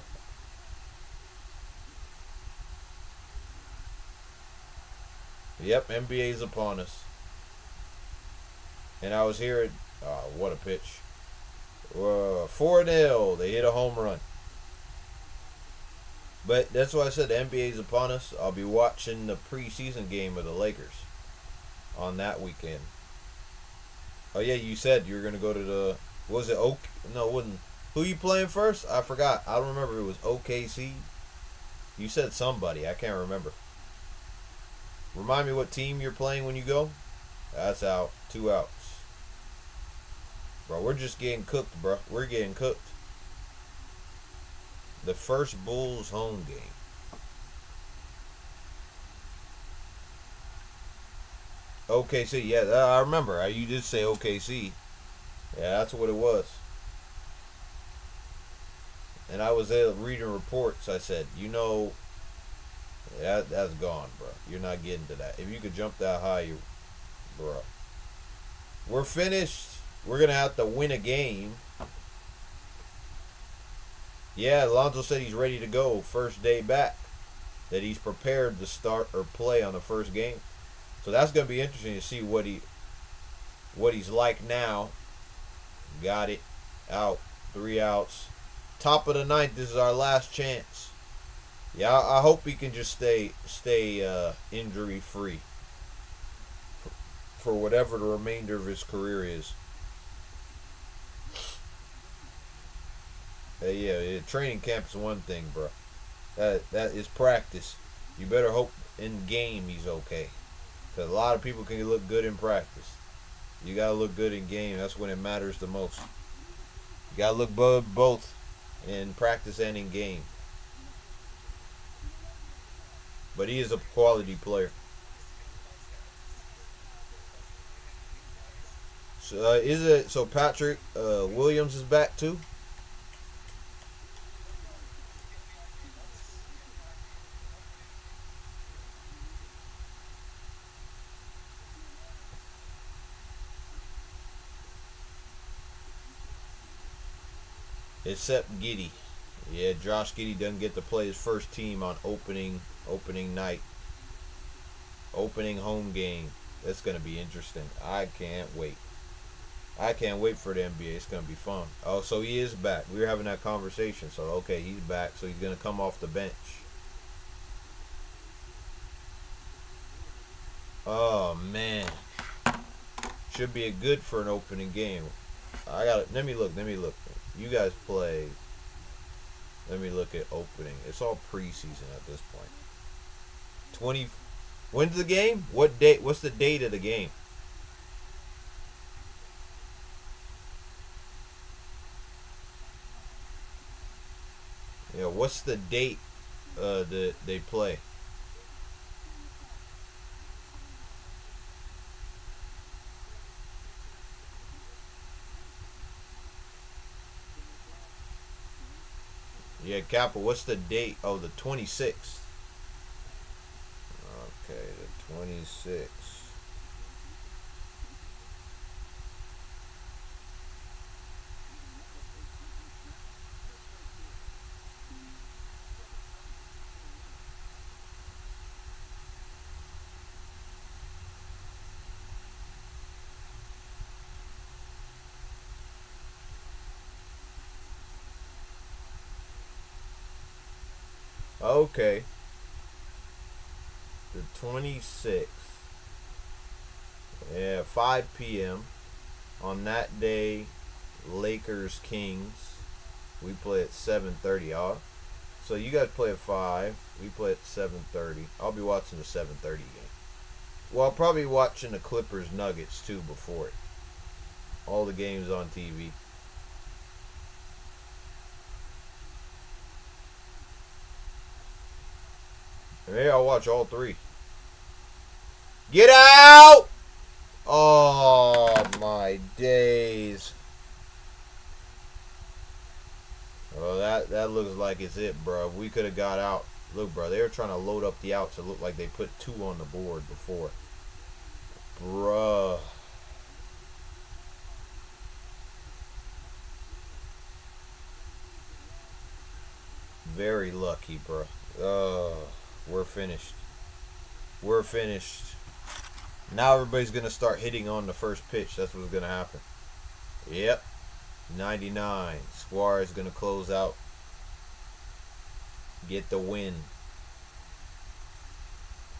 S1: Yep, NBA's upon us. And I was hearing, what a pitch. 4-0. They hit a home run. But that's why I said the NBA's upon us. I'll be watching the preseason game of the Lakers on that weekend. Oh, yeah, you said you were going to go to the, was it Oak? No, it wasn't. Who you playing first? I forgot. I don't remember. It was OKC. You said somebody. I can't remember. Remind me what team you're playing when you go. That's out. 2 outs. Bro, we're just getting cooked, bro. We're getting cooked. The first Bulls home game. OKC, yeah, I remember. You did say OKC. Yeah, that's what it was. And I was there reading reports. I said, that's gone, bro. You're not getting to that. If you could jump that high, bro. We're finished. We're going to have to win a game. Yeah, Alonzo said he's ready to go first day back. That he's prepared to start or play on the first game. So that's going to be interesting to see what he's like now. Got it. Out. 3 outs. Top of the 9th. This is our last chance. Yeah, I hope he can just stay injury free for whatever the remainder of his career is. Yeah, training camp is one thing, bro. That is practice. You better hope in game he's okay. Because a lot of people can look good in practice. You got to look good in game. That's when it matters the most. You got to look both in practice and in game. But he is a quality player. So Patrick Williams is back too? Except Giddey. Yeah, Josh Giddey doesn't get to play his first team on opening night. Opening home game. That's going to be interesting. I can't wait. I can't wait for the NBA. It's going to be fun. Oh, so he is back. We were having that conversation. So, okay, he's back. So he's going to come off the bench. Oh, man. Should be good for an opening game. Let me look. You guys play. Let me look at opening. It's all preseason at this point. When's the game? What date? What's the date of the game? Yeah, what's the date that they play? Yeah, Kappa, what's the date? Oh, the 26th. Okay, the 26th. Okay. The 26th. Yeah, 5 p.m. On that day, Lakers Kings. We play at 7:30. So you guys play at 5. We play at 7:30. I'll be watching the 7:30 game. Well, I'll probably be watching the Clippers Nuggets too before it. All the games on TV. Hey, I'll watch all 3. Get out! Oh, my days. Oh, that looks like it's it, bro. If we could have got out, Look, bro, they were trying to load up the outs. It looked like they put 2 on the board before. Bruh. Very lucky, bro. We're finished. We're finished. Now everybody's going to start hitting on the first pitch. That's what's going to happen. Yep. 99. Suarez is going to close out. Get the win.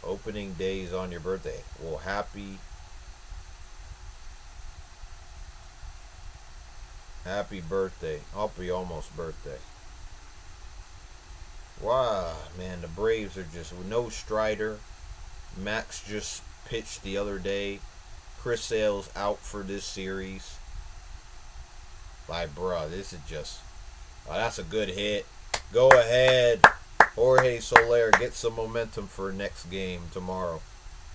S1: Opening days on your birthday. Well, happy birthday. Happy almost birthday. Wow, man, the Braves are just no Strider. Max just pitched the other day. Chris Sale's out for this series. Like, bruh, this is just... Oh, that's a good hit. Go ahead. Jorge Soler, get some momentum for next game tomorrow.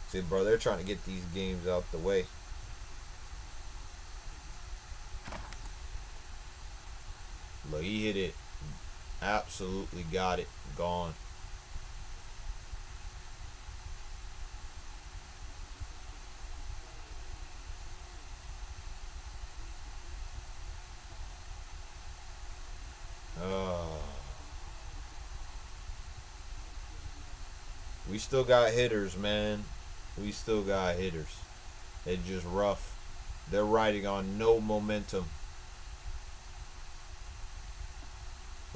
S1: See, bro, they're trying to get these games out the way. Look, he hit it. Absolutely got it. Gone. We still got hitters, man. We still got hitters. It's just rough. They're riding on no momentum.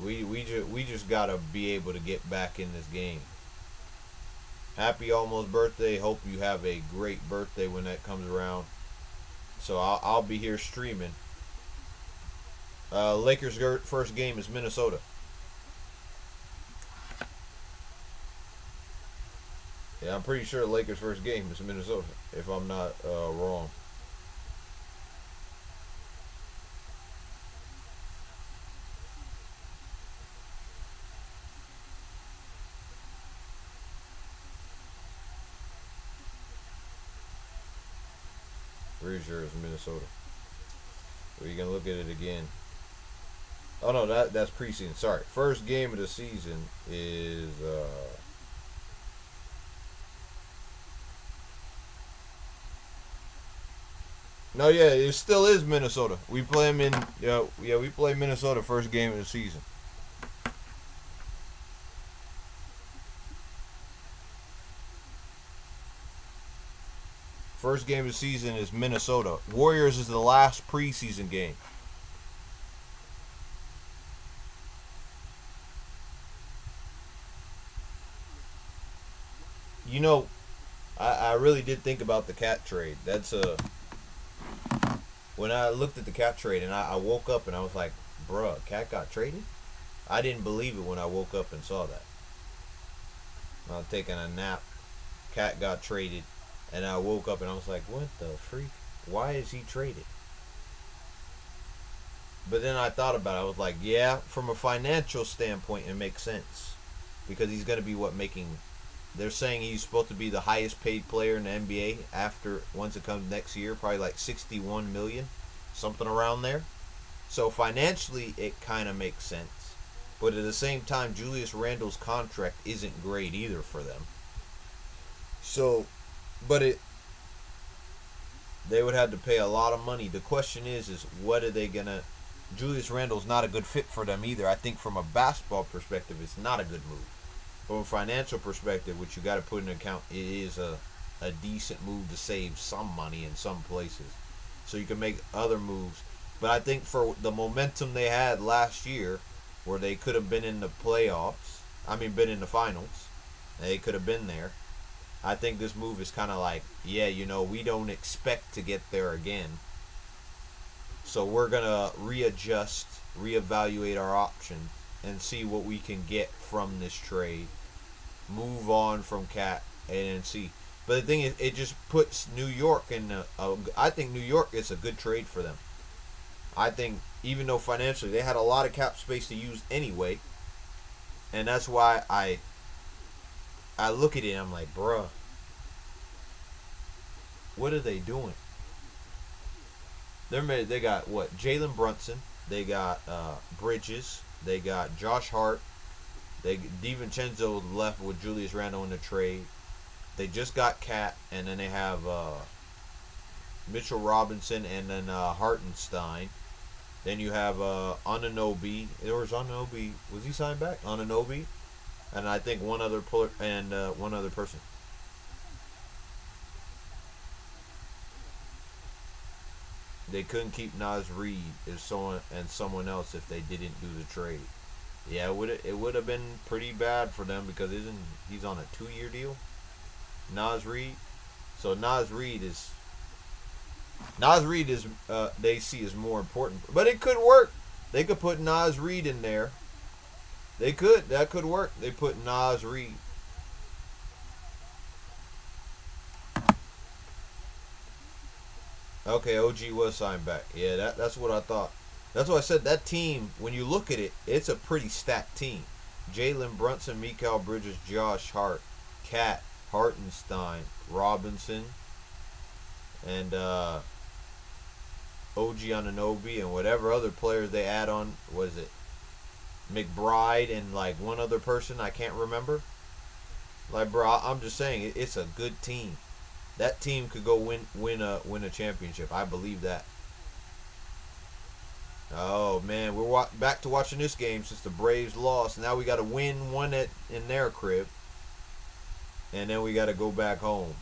S1: We just gotta be able to get back in this game. Happy almost birthday. Hope you have a great birthday when that comes around. So I'll be here streaming. Lakers' first game is Minnesota. Yeah, I'm pretty sure Lakers' first game is Minnesota, if I'm not wrong. Pretty sure it's Minnesota. We're gonna look at it again. Oh no, that's preseason. Sorry, first game of the season is. No, yeah, it still is Minnesota. We play them in. Yeah, we play Minnesota first game of the season. First game of the season is Minnesota. Warriors is the last preseason game. You know, I really did think about the Cat trade. That's a. When I looked at the Cat trade and I woke up and I was like, bruh, Cat got traded? I didn't believe it when I woke up and saw that. I was taking a nap. Cat got traded. And I woke up and I was like, what the freak? Why is he traded? But then I thought about it. I was like, yeah, from a financial standpoint, it makes sense. Because he's going to be making... They're saying he's supposed to be the highest paid player in the NBA once it comes next year. Probably like $61 million. Something around there. So financially, it kind of makes sense. But at the same time, Julius Randle's contract isn't great either for them. So... But they would have to pay a lot of money. The question is what are they gonna? Julius Randle's not a good fit for them either. I think from a basketball perspective, it's not a good move. From a financial perspective, which you got to put in account, it is a decent move to save some money in some places, so you can make other moves. But I think for the momentum they had last year, where they could have been in the playoffs, been in the finals, they could have been there. I think this move is kind of like, yeah, we don't expect to get there again. So we're going to readjust, reevaluate our options, and see what we can get from this trade. Move on from Cat and see. But the thing is, it just puts New York in I think New York is a good trade for them. I think, even though financially they had a lot of cap space to use anyway, and that's why I look at it and I'm like, bruh, what are they doing? They got what? Jalen Brunson. They got Bridges. They got Josh Hart. DiVincenzo left with Julius Randle in the trade. They just got Cat, and then they have Mitchell Robinson and then Hartenstein. Then you have Anunoby. There was Anunoby. Was he signed back? Anunoby, and I think one other person. They couldn't keep Naz Reid if someone else if they didn't do the trade. Yeah, it would have been pretty bad for them because he's on a 2-year deal. Naz Reid. So Naz Reid is they see as more important, but it could work. They could put Naz Reid in there. That could work. They put Naz Reid. Okay, OG was signed back. Yeah, that's what I thought. That's what I said. That team, when you look at it, it's a pretty stacked team. Jalen Brunson, Mikal Bridges, Josh Hart, Cat, Hartenstein, Robinson, and OG Anunoby, and whatever other players they add on. Was it McBride and like one other person I can't remember? Like, bro, I'm just saying it's a good team. That team could go win a championship. I believe that. Oh man, we're back to watching this game since the Braves lost. Now we got to win one in their crib, and then we got to go back home.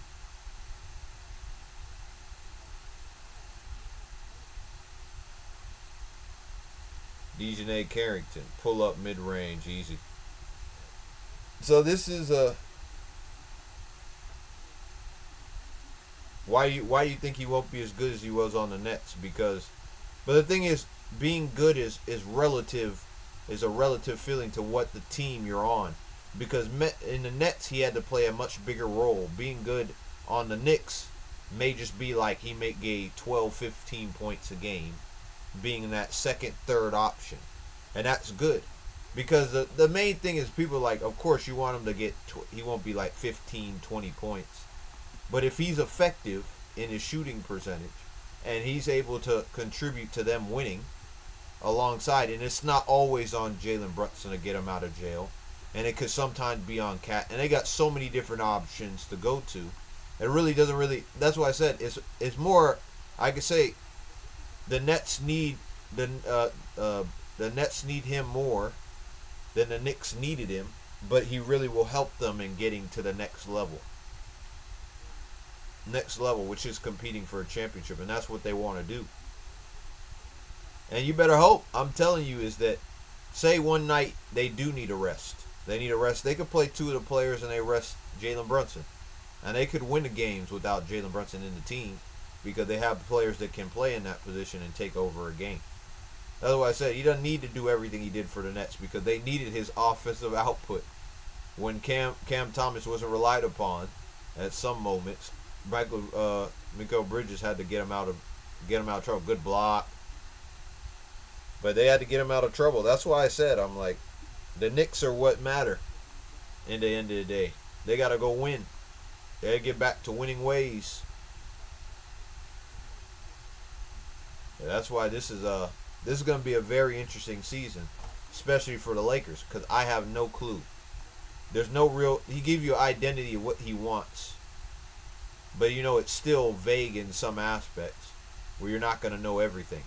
S1: Dejanay Carrington, pull up mid range, easy. So this is why you think he won't be as good as he was on the Nets? But the thing is, being good is a relative feeling to what the team you're on. Because in the Nets he had to play a much bigger role. Being good on the Knicks may just be like he may get 12, 15 points a game, being that second, third option, and that's good. Because the main thing is people are like, of course you want him to get he won't be like 15, 20 points. But if he's effective in his shooting percentage and he's able to contribute to them winning alongside, and it's not always on Jalen Brunson to get him out of jail, and it could sometimes be on Cat, and they got so many different options to go to. It really doesn't really. That's why I said it's more. I could say the Nets need the Nets need him more than the Knicks needed him, but he really will help them in getting to the next level. Which is competing for a championship, and that's what they want to do. And you better hope, I'm telling you, is that say one night they do need a rest. They need a rest. They could play two of the players and they rest Jalen Brunson. And they could win the games without Jalen Brunson in the team because they have players that can play in that position and take over a game. That's why I said he doesn't need to do everything he did for the Nets because they needed his offensive output. When Cam Thomas wasn't relied upon at some moments, Mikal Bridges had to get him out of trouble. Good block. But they had to get him out of trouble. That's why I said, I'm like, the Knicks are what matter in the end of the day. They got to go win. They got to get back to winning ways. Yeah, that's why this is going to be a very interesting season, especially for the Lakers, because I have no clue. There's no real. He gives you an identity of what he wants, but it's still vague in some aspects where you're not going to know everything.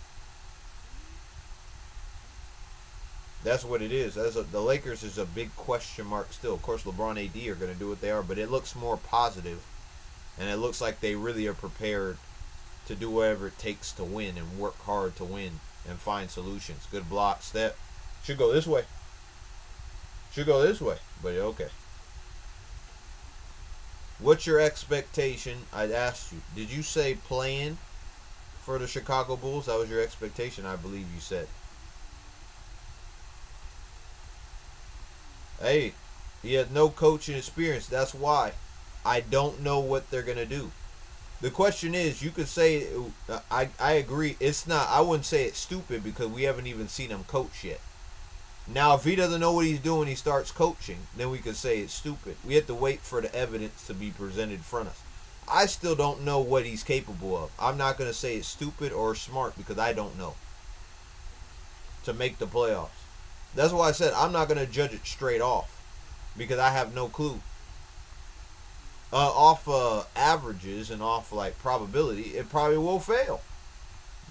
S1: That's what it is. The Lakers is a big question mark still. Of course, LeBron, AD are going to do what they are, but it looks more positive, and it looks like they really are prepared to do whatever it takes to win and work hard to win and find solutions. Good block, step. Should go this way. But okay. What's your expectation? I'd asked you. Did you say playing for the Chicago Bulls? That was your expectation, I believe you said. Hey, he has no coaching experience. That's why. I don't know what they're going to do. The question is, you could say, I agree, it's not, I wouldn't say it's stupid because we haven't even seen him coach yet. Now, if he doesn't know what he's doing, he starts coaching, then we could say it's stupid. We have to wait for the evidence to be presented in front of us. I still don't know what he's capable of. I'm not going to say it's stupid or smart because I don't know. To make the playoffs. That's why I said I'm not gonna judge it straight off because I have no clue. Off averages and off like probability, it probably will fail.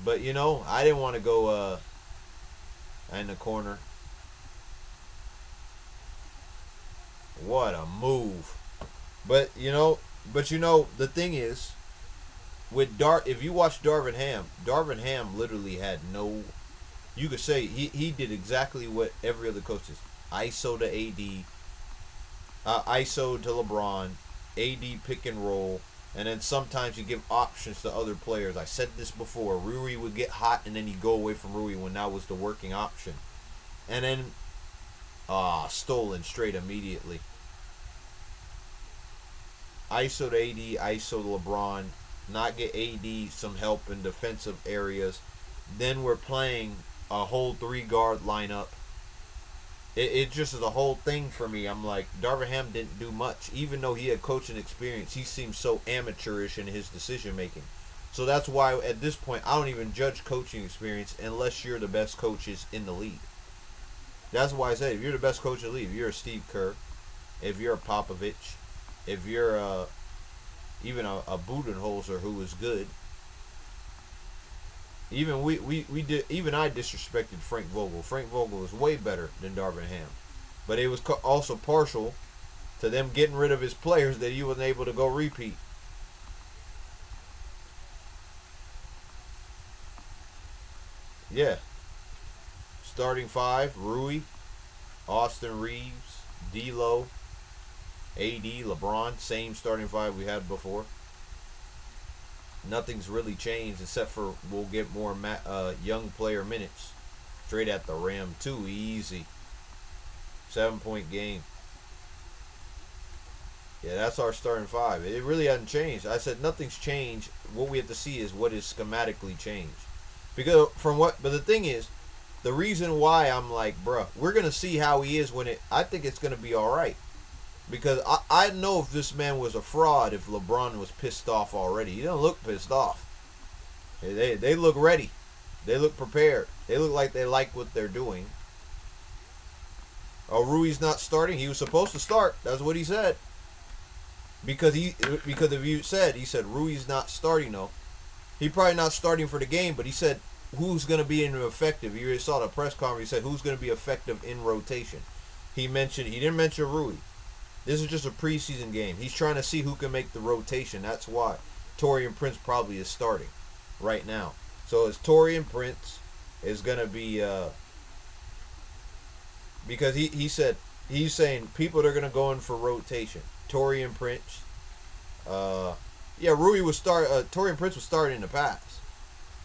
S1: But you know, I didn't want to go in the corner. What a move! But you know, the thing is, if you watch Darvin Ham literally had no. You could say he did exactly what every other coach is. ISO to AD, ISO to LeBron, AD pick and roll, and then sometimes you give options to other players. I said this before. Rui would get hot and then he'd go away from Rui when that was the working option. And then, stolen straight immediately. ISO to AD, ISO to LeBron, not get AD some help in defensive areas. Then we're playing a whole 3-guard lineup. It just is a whole thing for me. I'm like, Darvin Ham didn't do much. Even though he had coaching experience, he seems so amateurish in his decision making. So that's why at this point, I don't even judge coaching experience unless you're the best coaches in the league. That's why I say, if you're the best coach in the league, if you're a Steve Kerr, if you're a Popovich, if you're even a Budenholzer who was good. Even even I disrespected Frank Vogel. Frank Vogel was way better than Darvin Ham, but it was also partial to them getting rid of his players that he wasn't able to go repeat. Yeah, starting 5: Rui, Austin Reeves, D'Lo, AD, LeBron. Same starting 5 we had before. Nothing's really changed except for we'll get more young player minutes. Straight at the rim. Too easy. 7-point game. Yeah, that's our starting 5. It really hasn't changed. I said nothing's changed. What we have to see is what is schematically changed. But the thing is, the reason why I'm like, bruh, we're going to see how he is I think it's going to be alright. Because I know if this man was a fraud if LeBron was pissed off already. He doesn't look pissed off. They look ready. They look prepared. They look like they like what they're doing. Oh, Rui's not starting. He was supposed to start. That's what he said. Because if he said Rui's not starting though. He probably not starting for the game, but he said who's going to be effective. You saw the press conference. He said who's going to be effective in rotation. He didn't mention Rui. This is just a preseason game. He's trying to see who can make the rotation. That's why Taurean Prince probably is starting right now. So it's Taurean Prince is going to be because he's saying people are going to go in for rotation. Taurean Prince, Rui was Taurean Prince was starting in the past,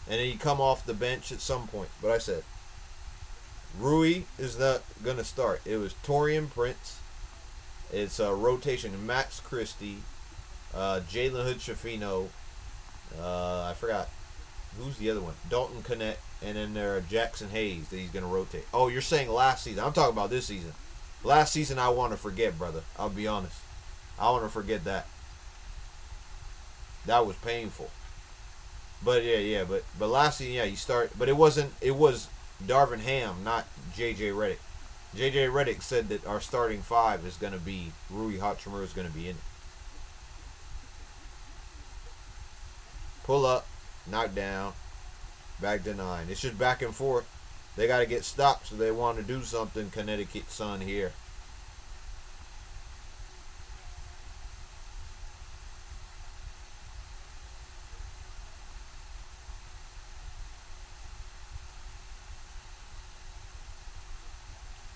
S1: and then he'd come off the bench at some point. But I said Rui is not going to start. It was Taurean Prince. It's a rotation. Max Christie, Jalen Hood-Schifino. I forgot who's the other one. Dalton Connect, and then there are Jackson Hayes that he's going to rotate. Oh, you're saying last season? I'm talking about this season. Last season I want to forget, brother. I'll be honest. I want to forget that. That was painful. But but last season, he started. But it was Darvin Ham, not JJ Redick. JJ Redick said that our starting 5 is going to be Rui Hachimura is going to be in it. Pull up, knock down, back to 9. It's just back and forth. They got to get stopped, so they want to do something. Connecticut Sun here.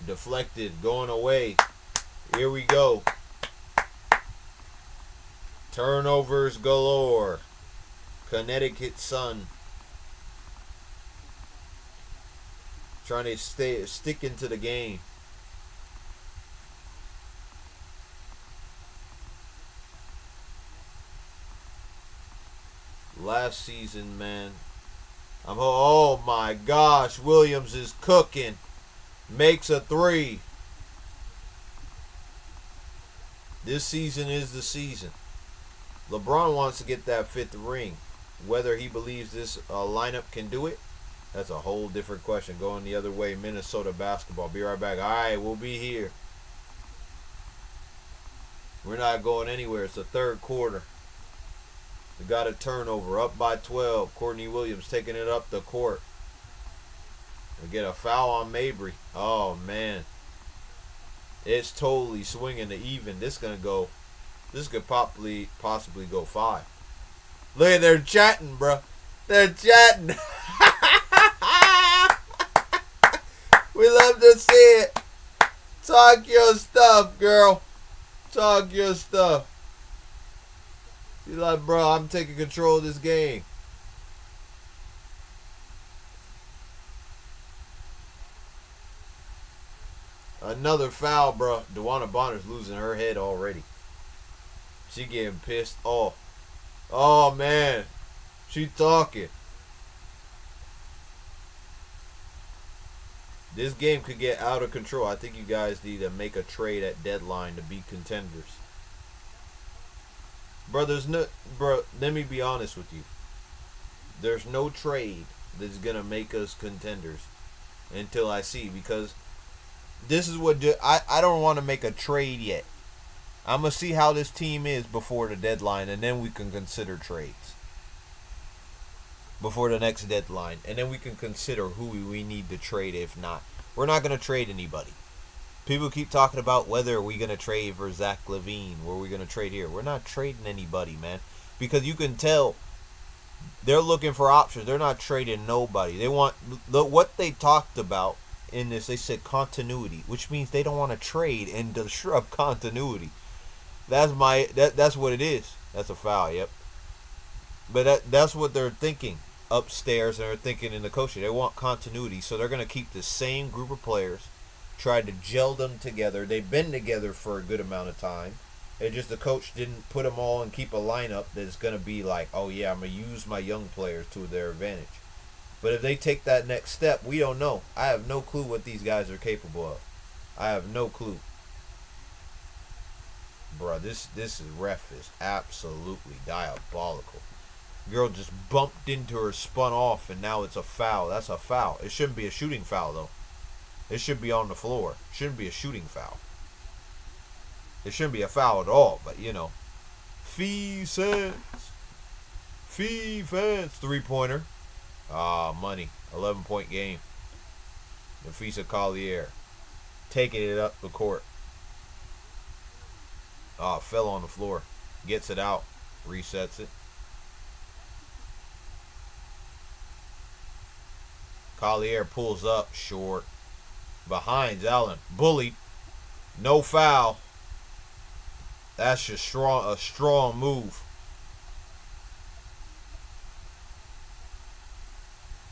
S1: Deflected, going away. Here we go. Turnovers galore. Connecticut Sun trying to stick into the game. Last season, man. Oh my gosh, Williams is cooking. Makes a 3. This season is the season. LeBron wants to get that 5th ring. Whether he believes this lineup can do it, That's a whole different question. Going the other way, Minnesota basketball. Be right back. All right, we'll be here. We're not going anywhere. It's the third quarter. We got a turnover, up by 12. Courtney Williams taking it up the court. We get a foul on Mabry. Oh, man. It's totally swinging to even. This could possibly go 5. Look at, they're chatting, bro. They're chatting. We love to see it. Talk your stuff, girl. Talk your stuff. She's like, bro, I'm taking control of this game. Another foul, bro. DeWanna Bonner's losing her head already. She getting pissed off. Oh, man. She talking. This game could get out of control. I think you guys need to make a trade at deadline to be contenders. Bro, let me be honest with you. There's no trade that's going to make us contenders until I see. Because this is what... I don't want to make a trade yet. I'm going to see how this team is before the deadline, and then we can consider trades. Before the next deadline. And then we can consider who we need to trade if not. We're not going to trade anybody. People keep talking about whether we're going to trade for Zach LaVine. Where we're going to trade here. We're not trading anybody, man. Because you can tell they're looking for options. They're not trading nobody. They want... What they talked about in this, they said continuity. Which means they don't want to trade and disrupt continuity. That's what it is. That's a foul, yep. But that's what they're thinking upstairs, and they're thinking in the coaching. They want continuity, so they're going to keep the same group of players, try to gel them together. They've been together for a good amount of time. It's just the coach didn't put them all and keep a lineup that's going to be like, oh yeah, I'm going to use my young players to their advantage. But if they take that next step, we don't know. I have no clue what these guys are capable of. I have no clue. Bro, this ref is absolutely diabolical. Girl just bumped into her, spun off, and now it's a foul. That's a foul. It shouldn't be a shooting foul, though. It should be on the floor. It shouldn't be a shooting foul. It shouldn't be a foul at all, but, you know. Fee-Fence. 3-pointer. Ah, money. 11-point game. Nafisa Collier. Taking it up the court. Ah, fell on the floor. Gets it out. Resets it. Collier pulls up short. Behind Allen. Bullied. No foul. That's just a strong move.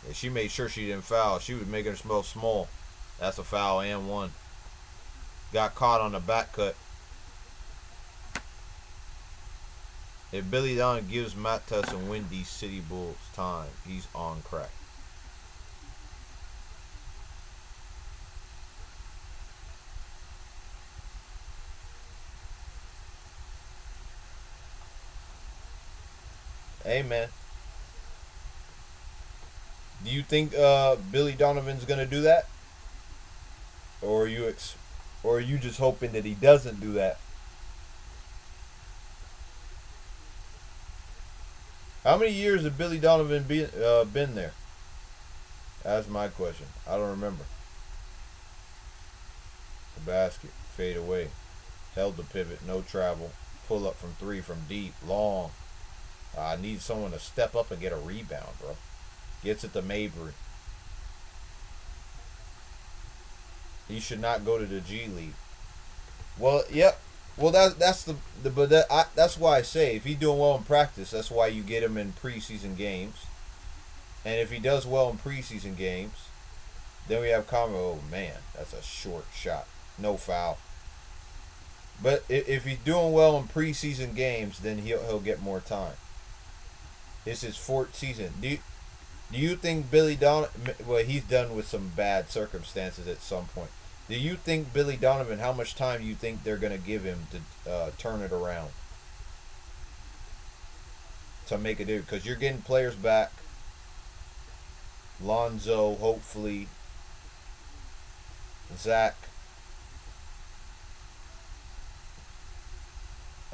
S1: And she made sure she didn't foul. She was making her smell small. That's a foul and one. Got caught on the back cut. If Billy Donovan gives Matt Tuss and Windy City Bulls time, he's on crack. Hey, man. Do you think Billy Donovan's gonna do that, or are you just hoping that he doesn't do that? How many years has Billy Donovan been there? That's my question. I don't remember. The basket, fade away, held the pivot, no travel, pull up from 3 from deep, long. I need someone to step up and get a rebound, bro. Gets it to Mabry. He should not go to the G League. Well, yep. Well, that's why I say if he's doing well in practice, that's why you get him in preseason games. And if he does well in preseason games, then we have comment. Oh man, that's a short shot. No foul. But if he's doing well in preseason games, then he'll get more time. It's his 4th season. Do you think Billy Donovan... Well, he's done with some bad circumstances at some point. Do you think Billy Donovan, how much time do you think they're going to give him to turn it around? To make it do? Because you're getting players back. Lonzo, hopefully. Zach.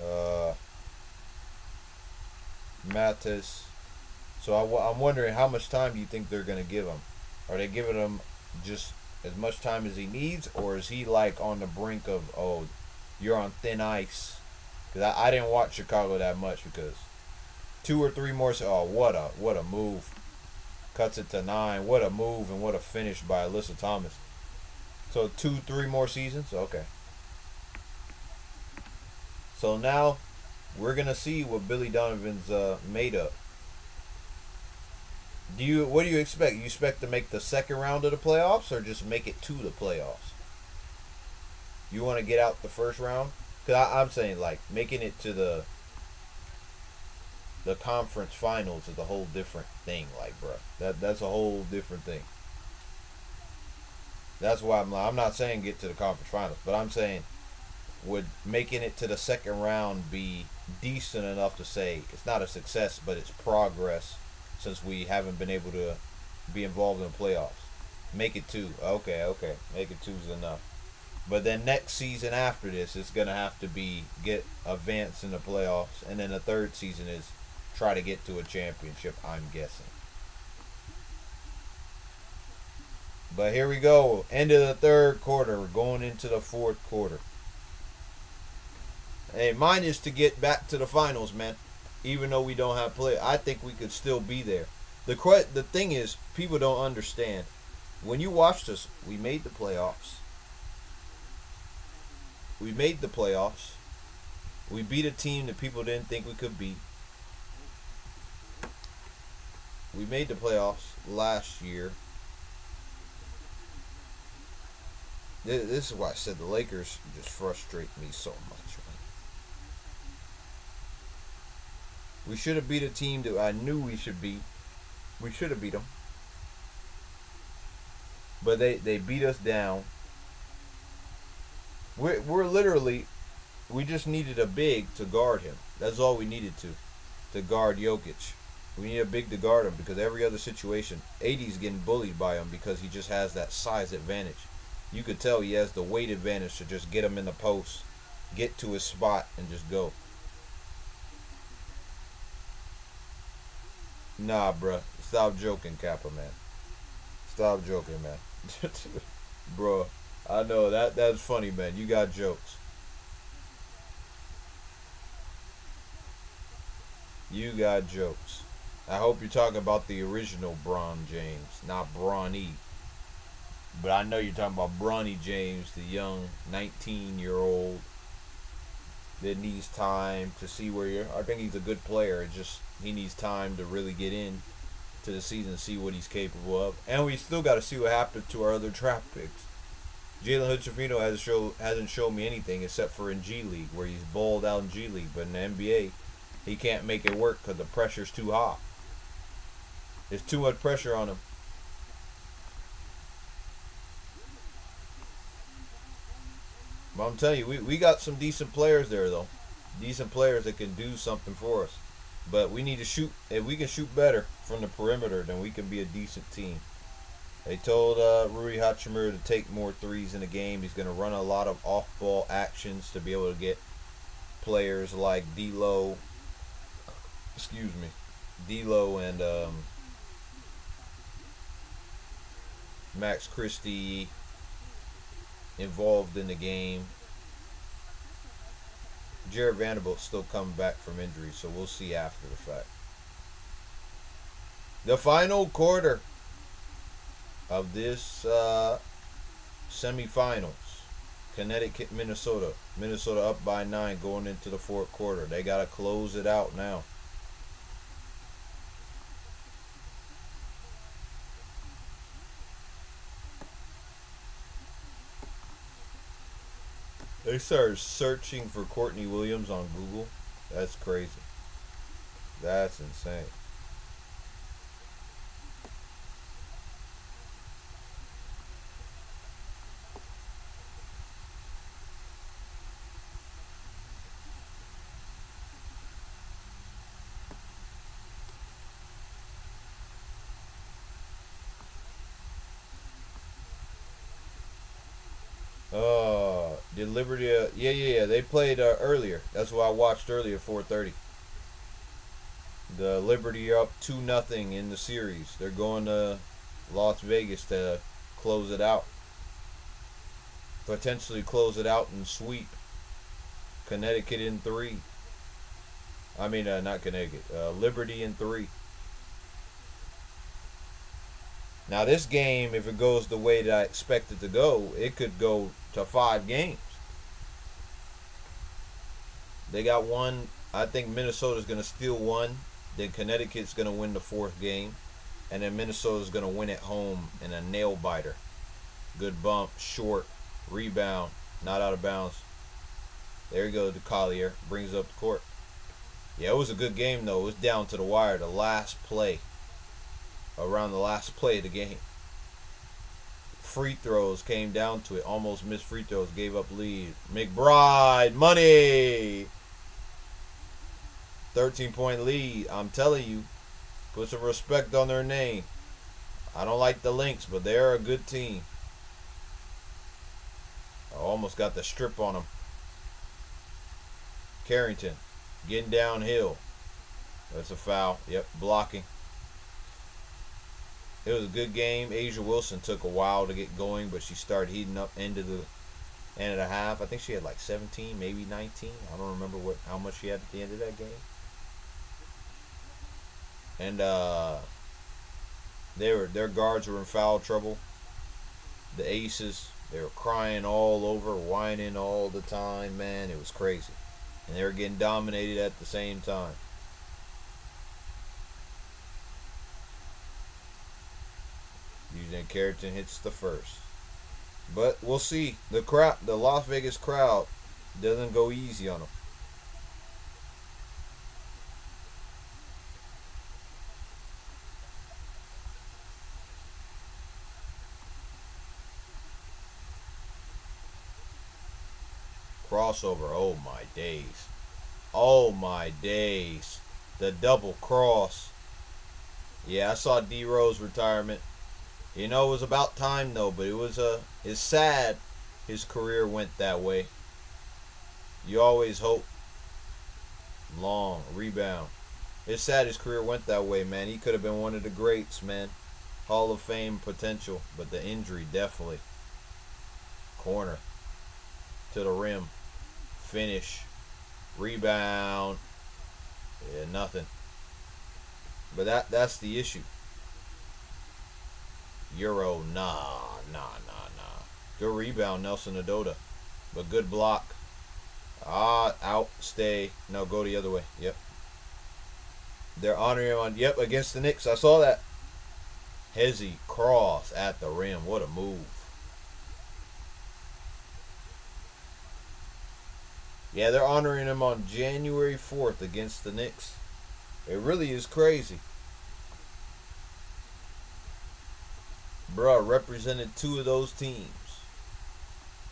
S1: Uh, Mattis. So I'm wondering how much time do you think they're going to give him? Are they giving him just as much time as he needs, or is he like on the brink of, oh, you're on thin ice? Because I didn't watch Chicago that much because 2 or 3 more. Oh, what a move! Cuts it to 9. What a move and what a finish by Alyssa Thomas. So 2, 3 more seasons. Okay. So now we're gonna see what Billy Donovan's made of. What do you expect? You expect to make the second round of the playoffs, or just make it to the playoffs? You want to get out the first round? Because I'm saying like making it to the conference finals is a whole different thing. Like, bro, that's a whole different thing. That's why I'm not saying get to the conference finals, but I'm saying would making it to the second round be decent enough to say it's not a success, but it's progress since we haven't been able to be involved in the playoffs. Make it 2. Okay, okay. Make it 2 is enough. But then next season after this, it's gonna have to be get advance in the playoffs, and then the third season is try to get to a championship. I'm guessing. But here we go. End of the third quarter. We're going into the fourth quarter. Hey, mine is to get back to the finals, man. Even though we don't have play, I think we could still be there. The thing is, people don't understand. When you watched us, we made the playoffs. We made the playoffs. We beat a team that people didn't think we could beat. We made the playoffs last year. This is why I said the Lakers just frustrate me so much. Man. We should have beat a team that I knew we should beat. We should have beat them. But they beat us down. We're literally, we just needed a big to guard him. That's all we needed to guard Jokic. We need a big to guard him because every other situation, AD's getting bullied by him because he just has that size advantage. You could tell he has the weight advantage to just get him in the post, get to his spot, and just go. Nah, bruh. Stop joking, Kappa, man. Stop joking, man. Bro, I know that's funny, man. You got jokes. You got jokes. I hope you're talking about the original Bron James, not Bronny. But I know you're talking about Bronny James, the young 19-year-old that needs time to see where you're. I think he's a good player. It's just he needs time to really get in to the season, see what he's capable of, and we still got to see what happened to our other draft picks. Jalen Hood-Schifino hasn't shown me anything except for in G League where he's balled out in G League, but in the NBA he can't make it work because the pressure's too hot. There's too much pressure on him. But I'm telling you, we got some decent players there though. Decent players that can do something for us. But we need to shoot. If we can shoot better from the perimeter, then we can be a decent team. They told Rui Hachimura to take more threes in the game. He's going to run a lot of off-ball actions to be able to get players like D'Lo. Excuse me, D'Lo and Max Christie involved in the game. Jared Vanderbilt's still coming back from injury, so we'll see after the fact. The final quarter of this semifinals. Connecticut, Minnesota. Minnesota up by 9 going into the fourth quarter. They got to close it out now. They started searching for Courtney Williams on Google. That's crazy. That's insane. Did Liberty? Yeah. They played earlier. That's what I watched earlier. 4:30. The Liberty are up 2-0 in the series. They're going to Las Vegas to close it out. Potentially close it out and sweep Connecticut in 3. I mean, not Connecticut. Liberty in 3. Now this game, if it goes the way that I expect it to go, it could go to 5 games. They got one. I think Minnesota's going to steal one. Then Connecticut's going to win the 4th game. And then Minnesota's going to win at home in a nail biter. Good bump, short, rebound, not out of bounds. There you go, to Collier. Brings up the court. Yeah, it was a good game, though. It was down to the wire. The last play. Around the last play of the game. Free throws came down to it. Almost missed free throws. Gave up lead. McBride. Money. 13-point lead. I'm telling you. Put some respect on their name. I don't like the Lynx, but they're a good team. I almost got the strip on them. Carrington. Getting downhill. That's a foul. Yep, blocking. It was a good game. Asia Wilson took a while to get going, but she started heating up end of the half. I think she had like 17, maybe 19. I don't remember how much she had at the end of that game. And their guards were in foul trouble. The Aces, they were crying all over, whining all the time, man. It was crazy. And they were getting dominated at the same time. Usually Carrington hits the first. But we'll see. The Las Vegas crowd doesn't go easy on them. Crossover. Oh my days. Oh my days. The double cross. Yeah, I saw D Rose retirement. You know, it was about time though, but it's sad his career went that way. You always hope. Long rebound. It's sad his career went that way, man. He could have been one of the greats, man. Hall of Fame potential, but the injury definitely. Corner to the rim. Finish. Rebound. Yeah, nothing. But that's the issue. Euro, nah. Good rebound, Nelson Adota. But good block. Out, stay. No, go the other way. Yep. They're honoring him on, against the Knicks. I saw that. Hezzy, cross at the rim. What a move. Yeah, they're honoring him on January 4th against the Knicks. It really is crazy. Bruh, represented 2 of those teams.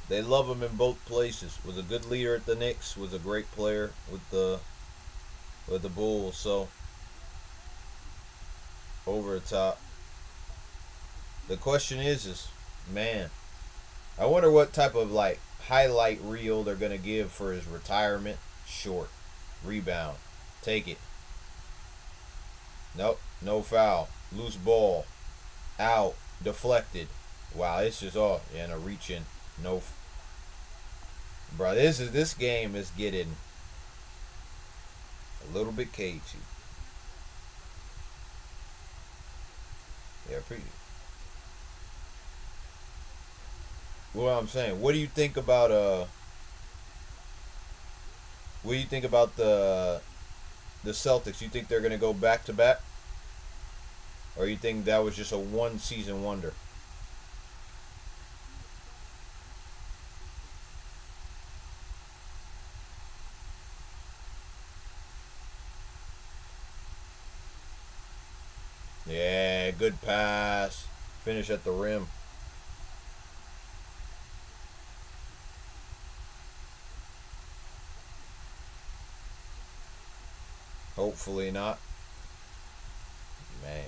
S1: They love him in both places. Was a good leader at the Knicks. Was a great player with the Bulls. So, over the top. The question is, man, I wonder what type of like highlight reel they're gonna give for his retirement. Short, rebound, take it. Nope, no foul. Loose ball, out, deflected. Wow, it's just and a reach in. No, bro. This game is getting a little bit cagey. Yeah, pretty. What I'm saying. What do you think about What do you think about the Celtics? You think they're gonna go back to back, or you think that was just a one season wonder? Yeah, good pass. Finish at the rim. Hopefully not. Man.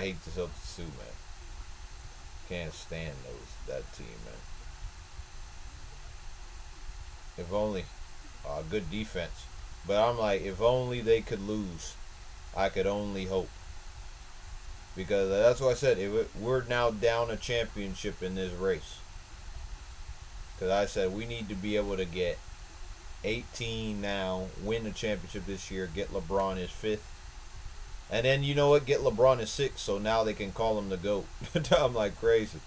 S1: hate the Celtics too, man. Can't stand that team, man. If only good defense, but I'm like, if only they could lose. I could only hope, because that's what I said. We're now down a championship in this race. Because I said we need to be able to get 18 now, win the championship this year, get LeBron his fifth, and then you know what? Get LeBron his sixth, so now they can call him the GOAT. I'm like crazy.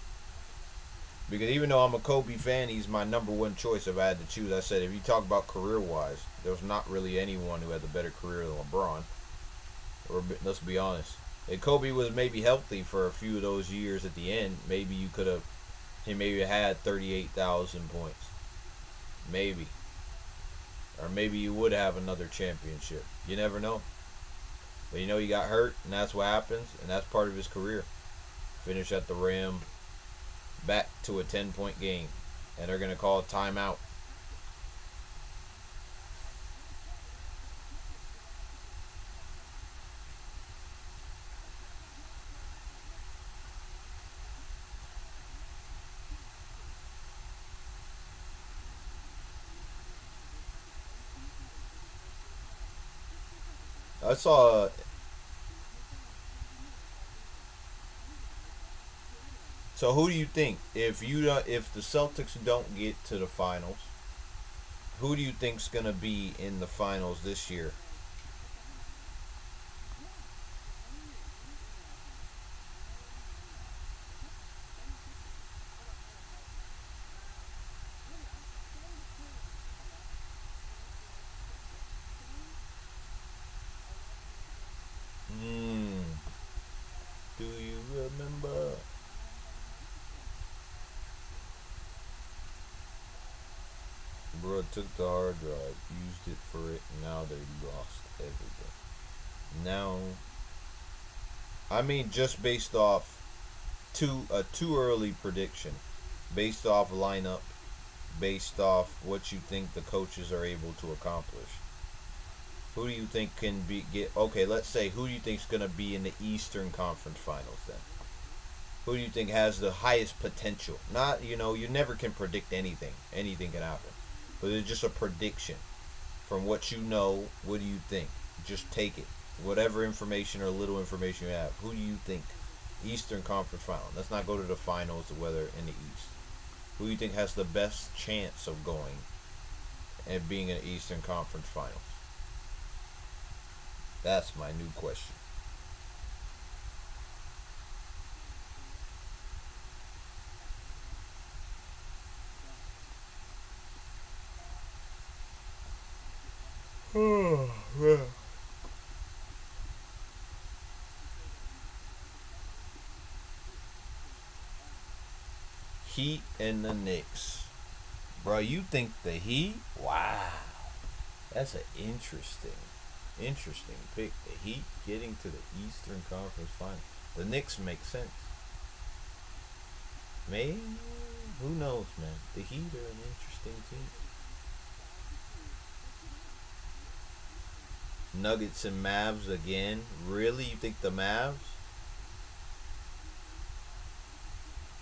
S1: Because even though I'm a Kobe fan, he's my number one choice if I had to choose. I said, if you talk about career-wise, there's not really anyone who had a better career than LeBron. Or let's be honest. If Kobe was maybe healthy for a few of those years at the end, maybe you could have, he maybe had 38,000 points. Maybe. Or maybe you would have another championship. You never know. But you know he got hurt, and that's what happens, and that's part of his career. Finish at the rim, back to a 10-point game, and they're going to call a timeout. I saw. So who do you think, if the Celtics don't get to the finals, who do you think's gonna be in the finals this year? Hmm. Do you remember? Bro took the hard drive, used it for it, and now they lost everything. Now, I mean, just based off too early prediction, based off lineup, based off what you think the coaches are able to accomplish. Who do you think can be get? Okay, let's say who do you think's gonna be in the Eastern Conference Finals then? Who do you think has the highest potential? Not, you never can predict anything. Anything can happen, but it's just a prediction from what you know. What do you think? Just take it. Whatever information or little information you have. Who do you think? Eastern Conference Final. Let's not go to the finals, whether in the East. Who do you think has the best chance of going and being in the Eastern Conference Finals? That's my new question. Oh, man. Heat and the Knicks. Bro, you think the Heat? Wow. That's an interesting pick. The Heat getting to the Eastern Conference Final. The Knicks make sense. Maybe. Who knows, man? The Heat are an interesting team. Nuggets and Mavs again. Really? You think the Mavs?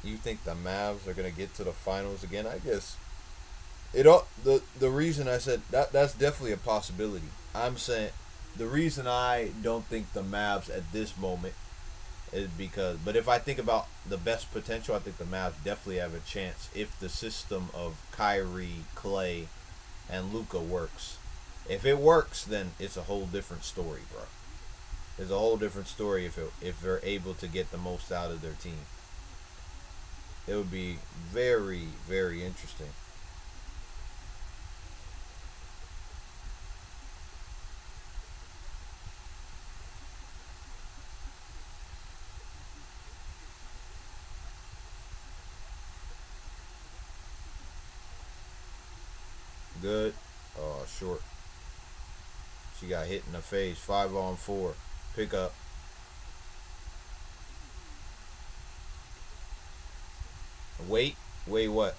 S1: You think the Mavs are gonna get to the finals again? I guess it all the reason I said that's definitely a possibility. I'm saying the reason I don't think the Mavs at this moment is because, but if I think about the best potential, I think the Mavs definitely have a chance if the system of Kyrie, Clay, and Luka works. If it works, then it's a whole different story, bro. It's a whole different story if they're able to get the most out of their team. It would be very, very interesting. Good. Oh, short. She got hit in the face. 5-on-4. Pick up. Wait. Wait, what?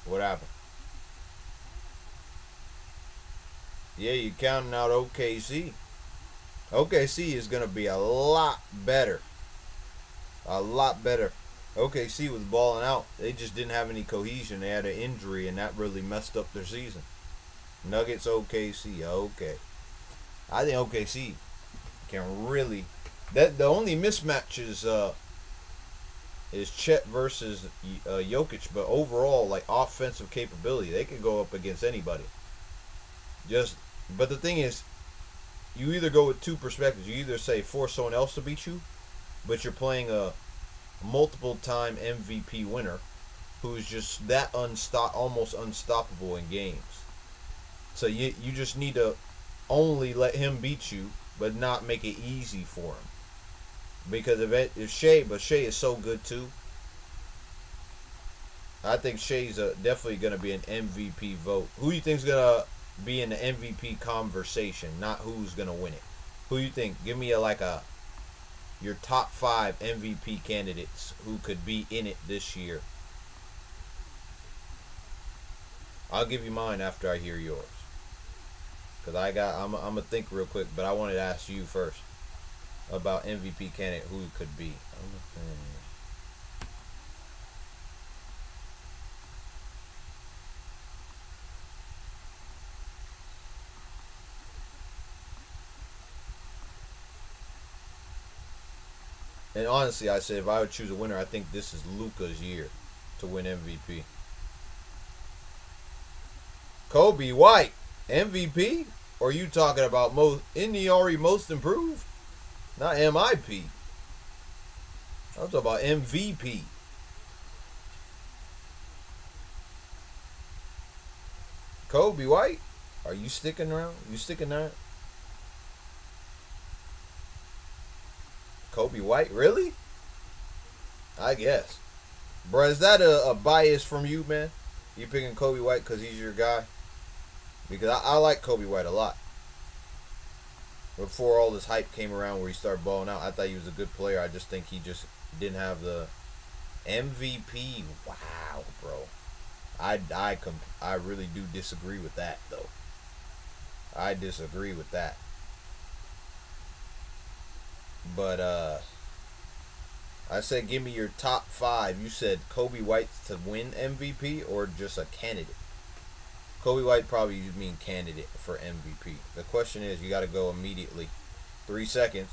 S1: What happened? Yeah, you counting out OKC. OKC is gonna be a lot better. A lot better. OKC was balling out. They just didn't have any cohesion. They had an injury, and that really messed up their season. Nuggets, OKC, okay. I think OKC can really. That the only mismatch is Chet versus Jokic, but overall, like offensive capability, they can go up against anybody. Just, but the thing is, you either go with two perspectives. You either say force someone else to beat you, but you're playing a multiple time MVP winner who's just that almost unstoppable in games. So you just need to only let him beat you, but not make it easy for him. Because if Shea is so good too. I think Shea's definitely going to be an MVP vote. Who you think's going to be in the MVP conversation, not who's going to win it? Who you think? Give me your top 5 MVP candidates who could be in it this year. I'll give you mine after I hear yours. Cause I'm gonna think real quick, but I wanted to ask you first about MVP candidate who it could be. And honestly, I said if I would choose a winner, I think this is Luka's year to win MVP. Kobe White, MVP? Or are you talking about isn't he already most improved? Not MIP. I'm talking about MVP. Kobe White? Are you sticking around? You sticking there? Kobe White? Really? I guess. Bruh, is that a bias from you, man? You picking Kobe White because he's your guy? Because I like Kobe White a lot. Before all this hype came around where he started balling out, I thought he was a good player. I just think he just didn't have the MVP. Wow, bro. I really do disagree with that, though. I disagree with that. But I said give me your top 5. You said Kobe White to win MVP or just a candidate? Kobe White probably you mean candidate for MVP. The question is, you got to go immediately. 3 seconds.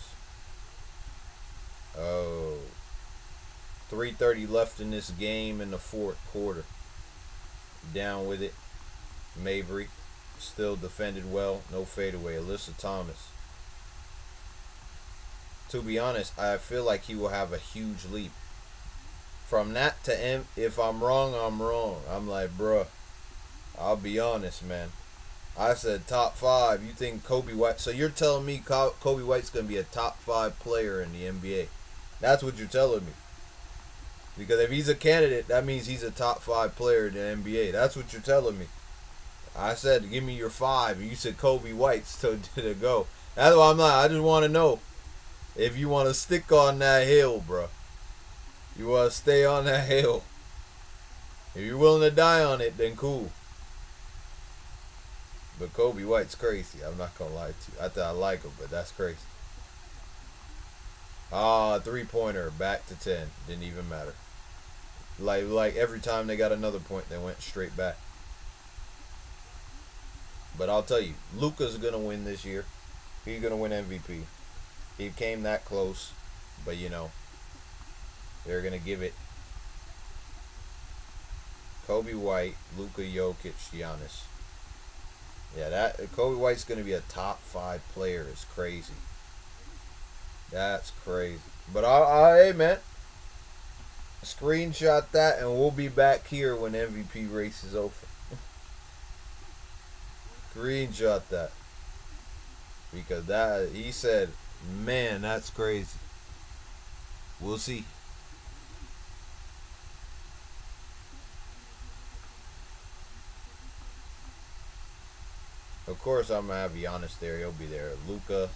S1: Oh. 3:30 left in this game in the 4th quarter. Down with it. Mabry still defended well. No fadeaway. Alyssa Thomas. To be honest, I feel like he will have a huge leap. From that to M, if I'm wrong, I'm wrong. I'm like, bruh. I'll be honest, man. I said top 5. You think Kobe White? So you're telling me Kobe White's going to be a top 5 player in the NBA? That's what you're telling me. Because if he's a candidate, that means he's a top 5 player in the NBA. That's what you're telling me. I said, give me your 5. You said Kobe White's to go. That's why I'm not. I just want to know if you want to stick on that hill, bro. You want to stay on that hill. If you're willing to die on it, then cool. But Kobe White's crazy. I'm not going to lie to you. I thought I like him, but that's crazy. 3-pointer. Back to 10. Didn't even matter. Like every time they got another point, they went straight back. But I'll tell you, Luka's going to win this year. He's going to win MVP. He came that close. But, they're going to give it Kobe White, Luka Jokic, Giannis. Yeah, that Kobe White's going to be a top 5 player. It's crazy. That's crazy. But hey, man, screenshot that, and we'll be back here when MVP race is over. Screenshot that, because that he said, man, that's crazy. We'll see. Of course, I'm gonna have Giannis there. He'll be there. Luka.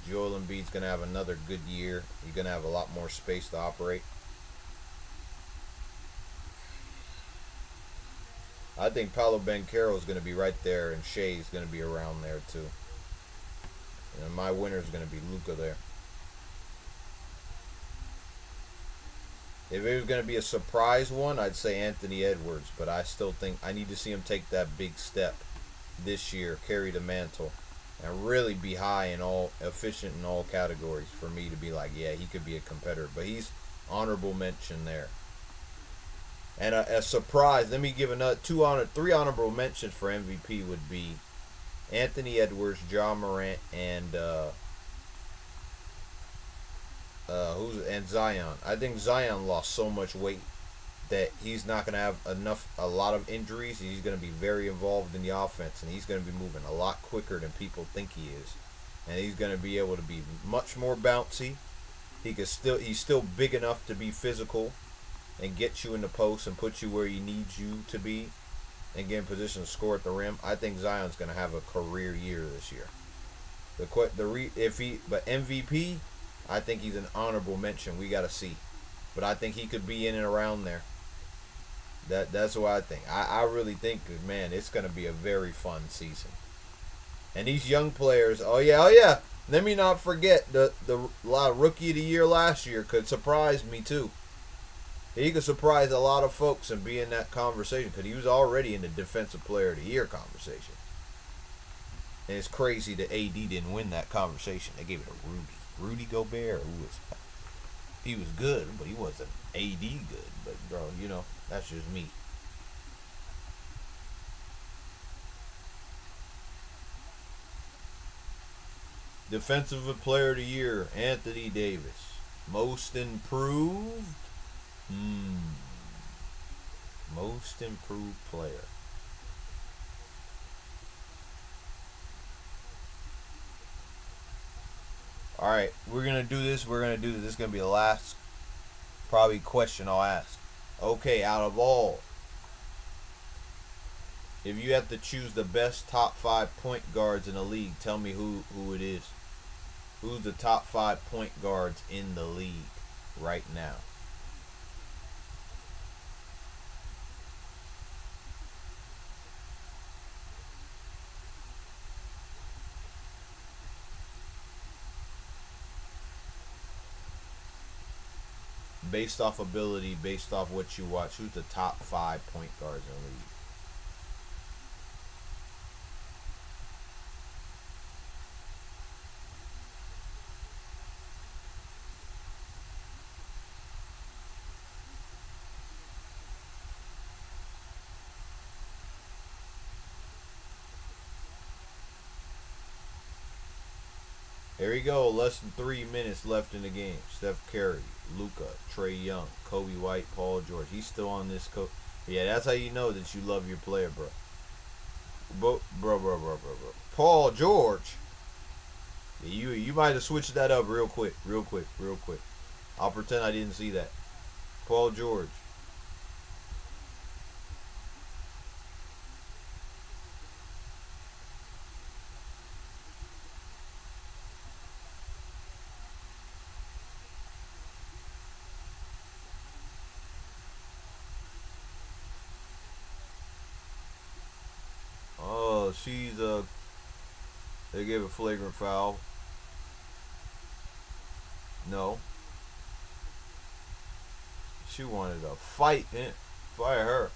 S1: Joel Embiid's gonna have another good year. He's gonna have a lot more space to operate. I think Paolo Banchero is going to be right there, and Shea is going to be around there too. And my winner is going to be Luca there. If it was going to be a surprise one, I'd say Anthony Edwards, but I still think I need to see him take that big step this year, carry the mantle, and really be high in all, efficient in all categories for me to be like, yeah, he could be a competitor. But he's honorable mention there. And a surprise, let me give another three honorable mentions for MVP would be Anthony Edwards, John Morant, and Zion. I think Zion lost so much weight that he's not going to have a lot of injuries. He's going to be very involved in the offense, and he's going to be moving a lot quicker than people think he is. And he's going to be able to be much more bouncy. He's still big enough to be physical and get you in the post and put you where he needs you to be and get in position to score at the rim. I think Zion's going to have a career year this year. But MVP, I think he's an honorable mention. We got to see. But I think he could be in and around there. That's what I think. I really think, man, it's going to be a very fun season. And these young players, oh yeah. Let me not forget the lot of Rookie of the Year last year could surprise me too. He could surprise a lot of folks and be in that conversation because he was already in the Defensive Player of the Year conversation. And it's crazy that AD didn't win that conversation. They gave it to Rudy Gobert, he was good, but he wasn't AD good. But bro, that's just me. Defensive Player of the Year, Anthony Davis. Most improved. Most improved player. Alright, we're going to do this. This is going to be the last probably question I'll ask. Okay, out of all, if you have to choose the best top 5 point guards in the league, tell me who it is. Who's the top 5 point guards in the league right now? Based off ability, based off what you watch, who's the top 5 point guards in the league? Here we go. Less than 3 minutes left in the game. Steph Curry, Luca, Trey Young, Kobe White, Paul George. He's still on this coach. Yeah, that's how you know that you love your player, bro. Bro. Paul George. Yeah, you might have switched that up real quick. I'll pretend I didn't see that. Paul George. Oh, they gave a flagrant foul. No. She wanted a fight. Fire her.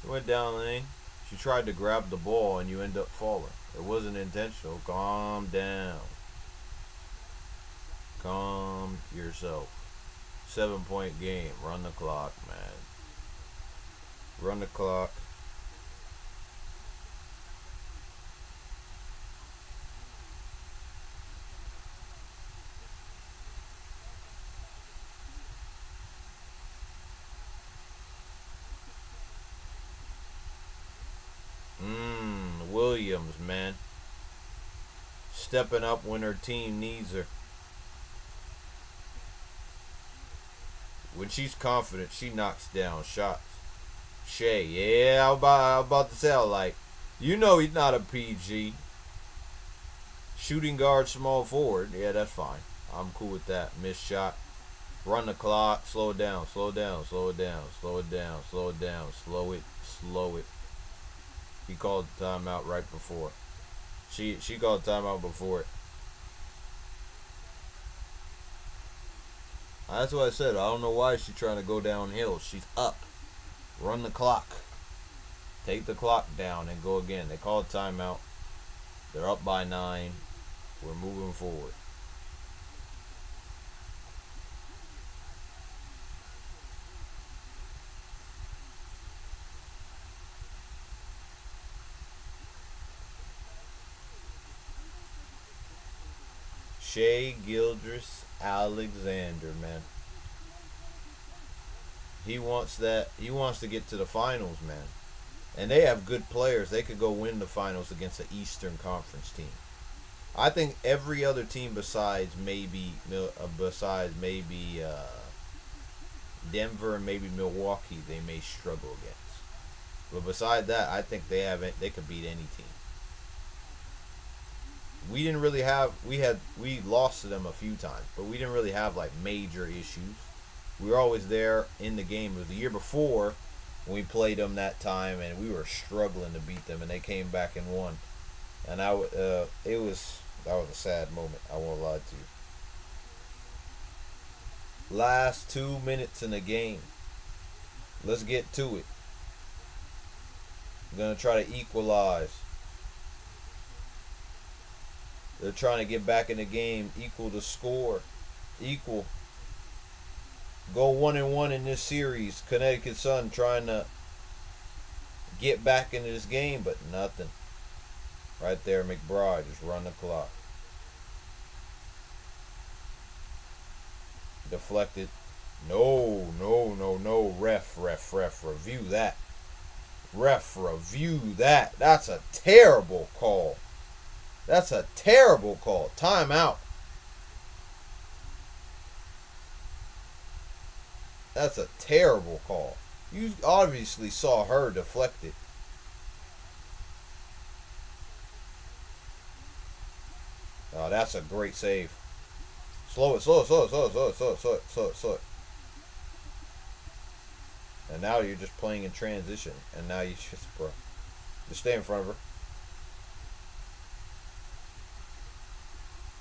S1: It went down the lane. She tried to grab the ball and you end up falling. It wasn't intentional. Calm down. Calm yourself. 7-point game. Run the clock, man. Run the clock. Williams, man. Stepping up when her team needs her. When she's confident, she knocks down shots. Shea, yeah, I was about to say, like, he's not a PG. Shooting guard, small forward, yeah, that's fine. I'm cool with that. Missed shot. Run the clock. Slow it down. Slow it down. Slow it down. Slow it down. Slow it down. Slow it. Slow it. He called timeout right before. She called timeout before it. That's what I said. I don't know why she's trying to go downhill. She's up. Run the clock. Take the clock down and go again. They called timeout. They're up by 9. We're moving forward. Shea Gildress Alexander, man. He wants that. He wants to get to the finals, man. And they have good players. They could go win the finals against the Eastern Conference team. I think every other team besides maybe Denver and maybe Milwaukee they may struggle against. But beside that, I think they could beat any team. We didn't really have we lost to them a few times, but we didn't really have like major issues. We were always there in the game. It was the year before when we played them that time, and we were struggling to beat them, and they came back and won. And that was a sad moment. I won't lie to you. Last 2 minutes in the game. Let's get to it. I'm gonna try to equalize. They're trying to get back in the game, equal the score, equal. Go 1-1 in this series. Connecticut Sun trying to get back into this game, but nothing. Right there, McBride just run the clock. Deflected. No. Ref. Review that. Ref, review that. That's a terrible call. That's a terrible call. Timeout. That's a terrible call. You obviously saw her deflect it. Oh, that's a great save. Slow it. And now you're just playing in transition. And now you just stay in front of her.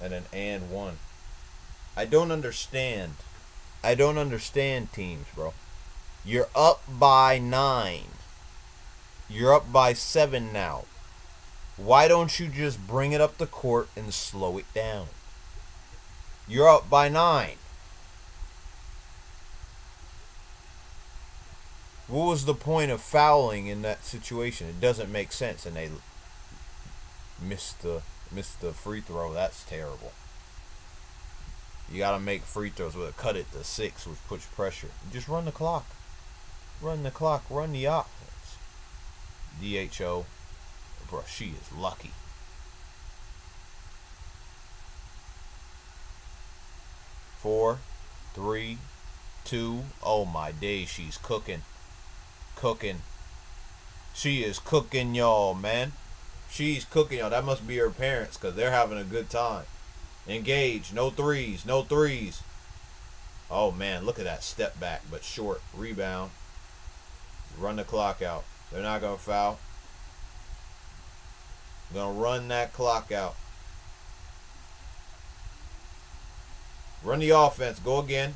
S1: And an 1. I don't understand teams, bro. You're up by 9. You're up by 7 now. Why don't you just bring it up the court and slow it down? You're up by 9. What was the point of fouling in that situation? It doesn't make sense, and they missed the free throw. That's terrible. You got to make free throws with a cut it to 6, which puts pressure. Just run the clock. Run the offense. DHO. Bro, she is lucky. 4, 3, 2. Oh my days, she's cooking. She is cooking, y'all, man. She's cooking, y'all. That must be her parents, because they're having a good time. Engage. No threes. Oh, man. Look at that step back, but short. Rebound. Run the clock out. They're not going to foul. Going to run that clock out. Run the offense. Go again.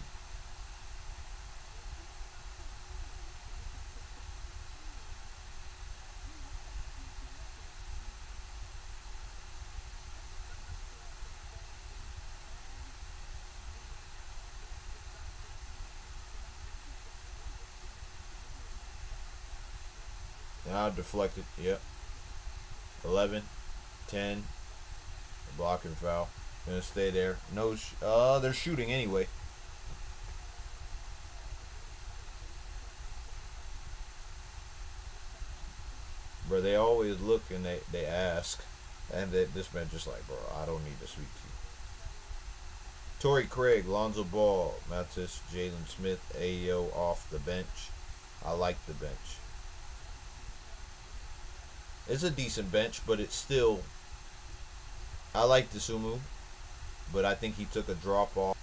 S1: Now deflected. Yep. 11, 10. Blocking foul. Gonna stay there. No. They're shooting anyway. Bro, they always look and they ask, and this man just like, bro, I don't need to speak to you. Torrey Craig, Lonzo Ball, Mattis, Jalen Smith, Ayo off the bench. I like the bench. It's a decent bench, but it's still. I like Sumu, but I think he took a drop off.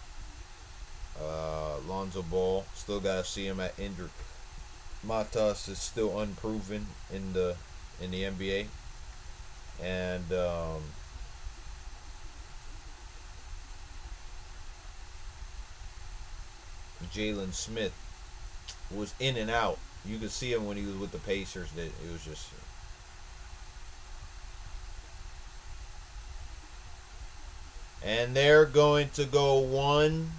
S1: Lonzo Ball, still gotta see him at injured. Matas is still unproven in the in the NBA. And Jalen Smith was in and out. You could see him when he was with the Pacers. That it was just. And they're going to go one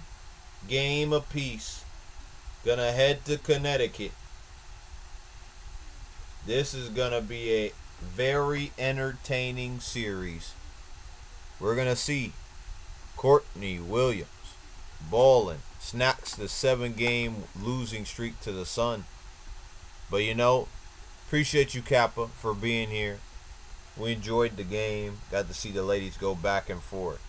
S1: game apiece. Gonna head to Connecticut. This is gonna be a very entertaining series. We're gonna see Courtney Williams balling, snacks the 7-game losing streak to the Sun. But appreciate you, Kappa, for being here. We enjoyed the game. Got to see the ladies go back and forth.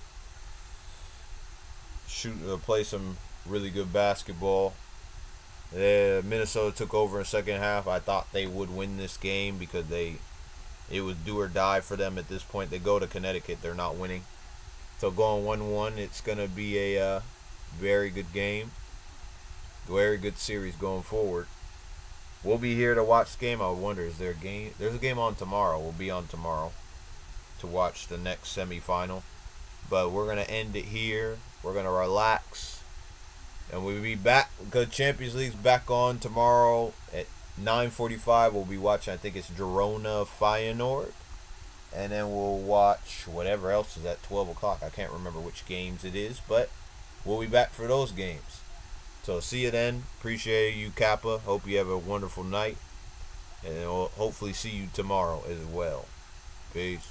S1: Play some really good basketball. Minnesota took over in the second half. I thought they would win this game because it was do or die for them at this point. They go to Connecticut. They're not winning. So going 1-1, it's going to be a very good game. Very good series going forward. We'll be here to watch the game. I wonder, is there a game? There's a game on tomorrow. We'll be on tomorrow to watch the next semifinal. But we're going to end it here. We're going to relax. And we'll be back because Champions League's back on tomorrow at 9:45. We'll be watching, I think it's Girona Feyenoord. And then we'll watch whatever else is at 12 o'clock. I can't remember which games it is, but we'll be back for those games. So see you then. Appreciate you, Kappa. Hope you have a wonderful night. And we'll hopefully see you tomorrow as well. Peace.